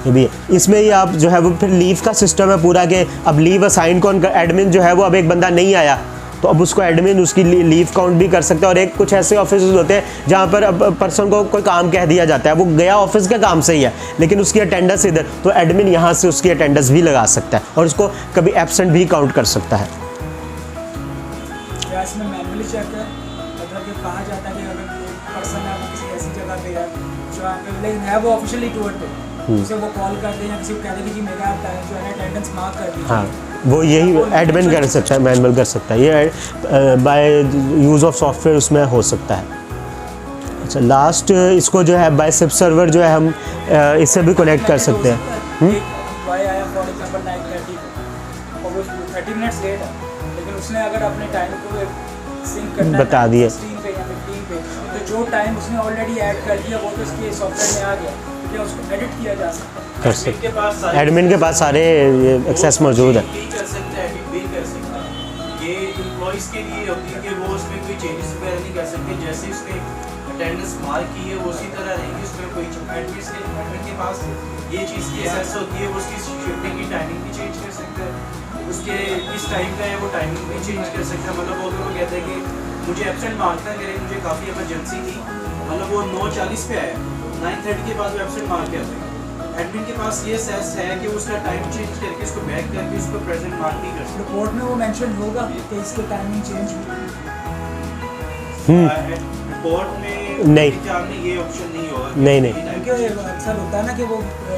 ये भी है। इसमें ही आप जो है वो फिर लीव का सिस्टम है पूरा, कि अब लीव असाइन कौन कर, एडमिन जो है वो अब एक बंदा नहीं आया तो अब उसको एडमिन उसकी लीव काउंट भी कर सकता है। और एक कुछ ऐसे ऑफिस होते हैं जहाँ पर अब पर्सन को कोई काम कह दिया जाता है, वो गया ऑफिस के काम से ही है लेकिन उसकी अटेंडेंस इधर, तो एडमिन यहाँ से उसकी अटेंडेंस भी लगा सकता है और उसको कभी एब्सेंट भी काउंट कर सकता है। इसमें मैनुअली चेक है, मतलब कि कहा जाता है कि अगर पर्सन है किसी ऐसी जगह पे है जो लेकिन है वो ऑफिशियली टूर पे, उसे वो कॉल कर दे या किसी को कह दे कि जी मेरा टाइम जो है अटेंडेंस मार्क कर दीजिए, हाँ वो यही एडमिन कर सकता है, मैनुअल कर सकता है, ये बाय यूज़ ऑफ सॉफ्टवेयर उसमें हो सकता है। अच्छा, लास्ट इसको जो है बाय सिप सर्वर जो है हम इससे भी कनेक्ट कर सकते हैं। आया फॉर एग्जांपल 9:30 को और वो 30 मिनट्स लेट है, लेकिन उसने अगर अपने टाइम को सिंक करना बता दिए 16 पे या 15 पे, तो जो टाइम उसने ऑलरेडी ऐड कर दिया वो तो उसके सॉफ्टवेयर में आ गया, तो क्या उसको एडिट किया जा सकता है? कर सकते, एडमिन के पास सारे एक्सेस मौजूद है। कर सकते हैं, एडिट भी कर सकता है। ये एम्प्लॉइज़ के लिए होती है कि वो उसमें कोई चेंजेस वगैरह नहीं कर सकते, जैसे उसने अटेंडेंस मार्क की है वो उसी तरह रहेगी, उसमें कोई एडमिन के पास ये चीज़ की एक्सेस होती है, वो उसकी शिफ्टिंग की टाइमिंग भी चेंज कर सकता है, उसके किस टाइम का है वो टाइमिंग भी चेंज कर सकता है। मतलब वो अगर वो कहता है कि मुझे एब्सेंट मार्क करे, मुझे काफ़ी इमरजेंसी थी, मतलब वो 9:40 पे आया, 9:30 के बाद वो एब्सेंट मार्क करते हैं, एडमिन के पास ये सेस है कि उसका टाइम चेंज करके इसको बैक करके इसको प्रेजेंट मार्क नहीं कर सकते। रिपोर्ट में वो मेंशन होगा कि इसके टाइमिंग चेंज हुई, रिपोर्ट में नहीं, में ये ऑप्शन नहीं होगा, नहीं क्योंकि अक्सर होता है ना कि वो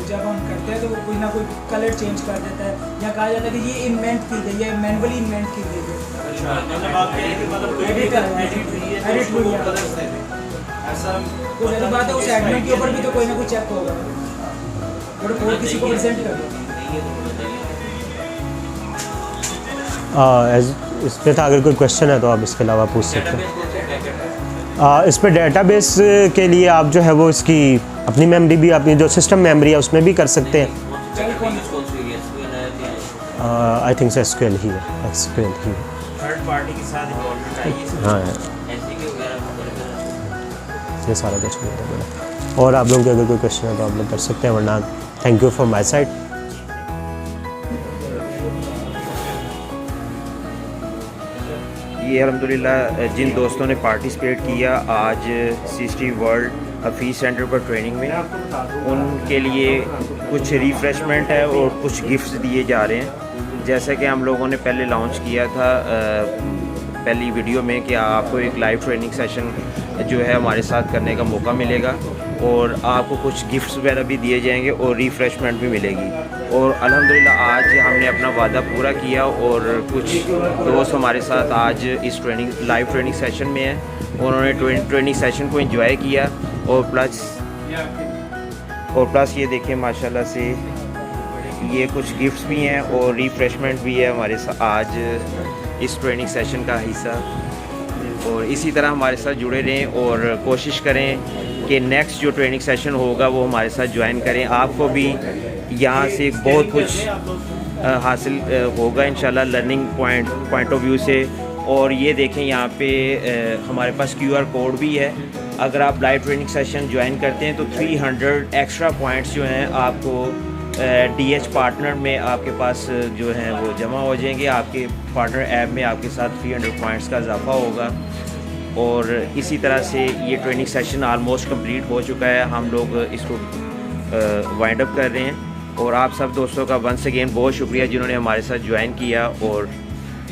जब हम करते हैं तो वो कोई ना कोई कलर चेंज कर देता है या कहा जाता है कि ये इन्वेंट की गई है, मैनुअली इन्वेंट की गई है। अच्छा, मतलब आप कह रहे हैं कि मतलब कोई भी एडिट हुई है तो उसको वो कलर्स दे दें, ऐसा तो मेरी बात है उस एडमिन के ऊपर भी तो कोई ना कोई चेक होगा, रिपोर्ट किसी को प्रेजेंट कर दो। इस पे था, अगर कोई क्वेश्चन है तो आप इसके अलावा पूछ सकते हैं। इस पे डेटाबेस के लिए आप जो है वो इसकी अपनी मेमोरी भी, अपनी जो सिस्टम मेमोरी है उसमें भी कर सकते हैं। आई थिंक एसक्यूएल ही है, एसक्यूएल ही है, थर्ड पार्टी के साथ इन्वॉल्वमेंट आई है। हाँ ये सारा कुछ मिलता है मैंने। और आप लोगों के अगर कोई क्वेश्चन है तो आप लोग कर सकते हैं, वरना thank you from my side. ये अल्हम्दुलिल्लाह जिन दोस्तों ने पार्टिसिपेट किया आज CCTV वर्ल्ड हफीज़ सेंटर पर ट्रेनिंग में, उनके लिए कुछ रिफ़्रेशमेंट है और कुछ गिफ्ट्स दिए जा रहे हैं। जैसा कि हम लोगों ने पहले लॉन्च किया था पहली वीडियो में कि आपको एक लाइव ट्रेनिंग सेशन जो है हमारे साथ करने का मौका मिलेगा और आपको कुछ गिफ्ट्स वगैरह भी दिए जाएंगे और रिफ़्रेशमेंट भी मिलेगी। और अल्हम्दुलिल्लाह आज हमने अपना वादा पूरा किया और कुछ दोस्त हमारे साथ आज इस लाइव ट्रेनिंग सेशन में हैं। उन्होंने ट्रेनिंग सेशन को एंजॉय किया और प्लस ये देखें माशाल्लाह से ये कुछ गिफ्ट्स भी हैं और रिफ़्रेशमेंट भी है हमारे साथ आज इस ट्रेनिंग सेशन का हिस्सा। और इसी तरह हमारे साथ जुड़े रहें और कोशिश करें कि नेक्स्ट जो ट्रेनिंग सेशन होगा वो हमारे साथ ज्वाइन करें। आपको भी यहाँ से बहुत कुछ हासिल होगा इंशाल्लाह लर्निंग पॉइंट ऑफ व्यू से। और ये देखें यहाँ पे हमारे पास QR कोड भी है। अगर आप लाइव ट्रेनिंग सेशन ज्वाइन करते हैं तो 300 एक्स्ट्रा पॉइंट्स जो हैं आपको DH पार्टनर में आपके पास जो हैं वो जमा हो जाएंगे। आपके पार्टनर ऐप में आपके साथ 300 पॉइंट्स का इजाफा होगा। और इसी तरह से ये ट्रेनिंग सेशन आलमोस्ट कंप्लीट हो चुका है। हम लोग इसको वाइंड अप कर रहे हैं। और आप सब दोस्तों का वंस अगेन बहुत शुक्रिया जिन्होंने हमारे साथ ज्वाइन किया और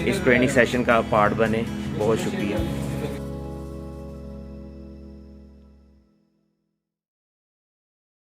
इस ट्रेनिंग सेशन का पार्ट बने। बहुत शुक्रिया।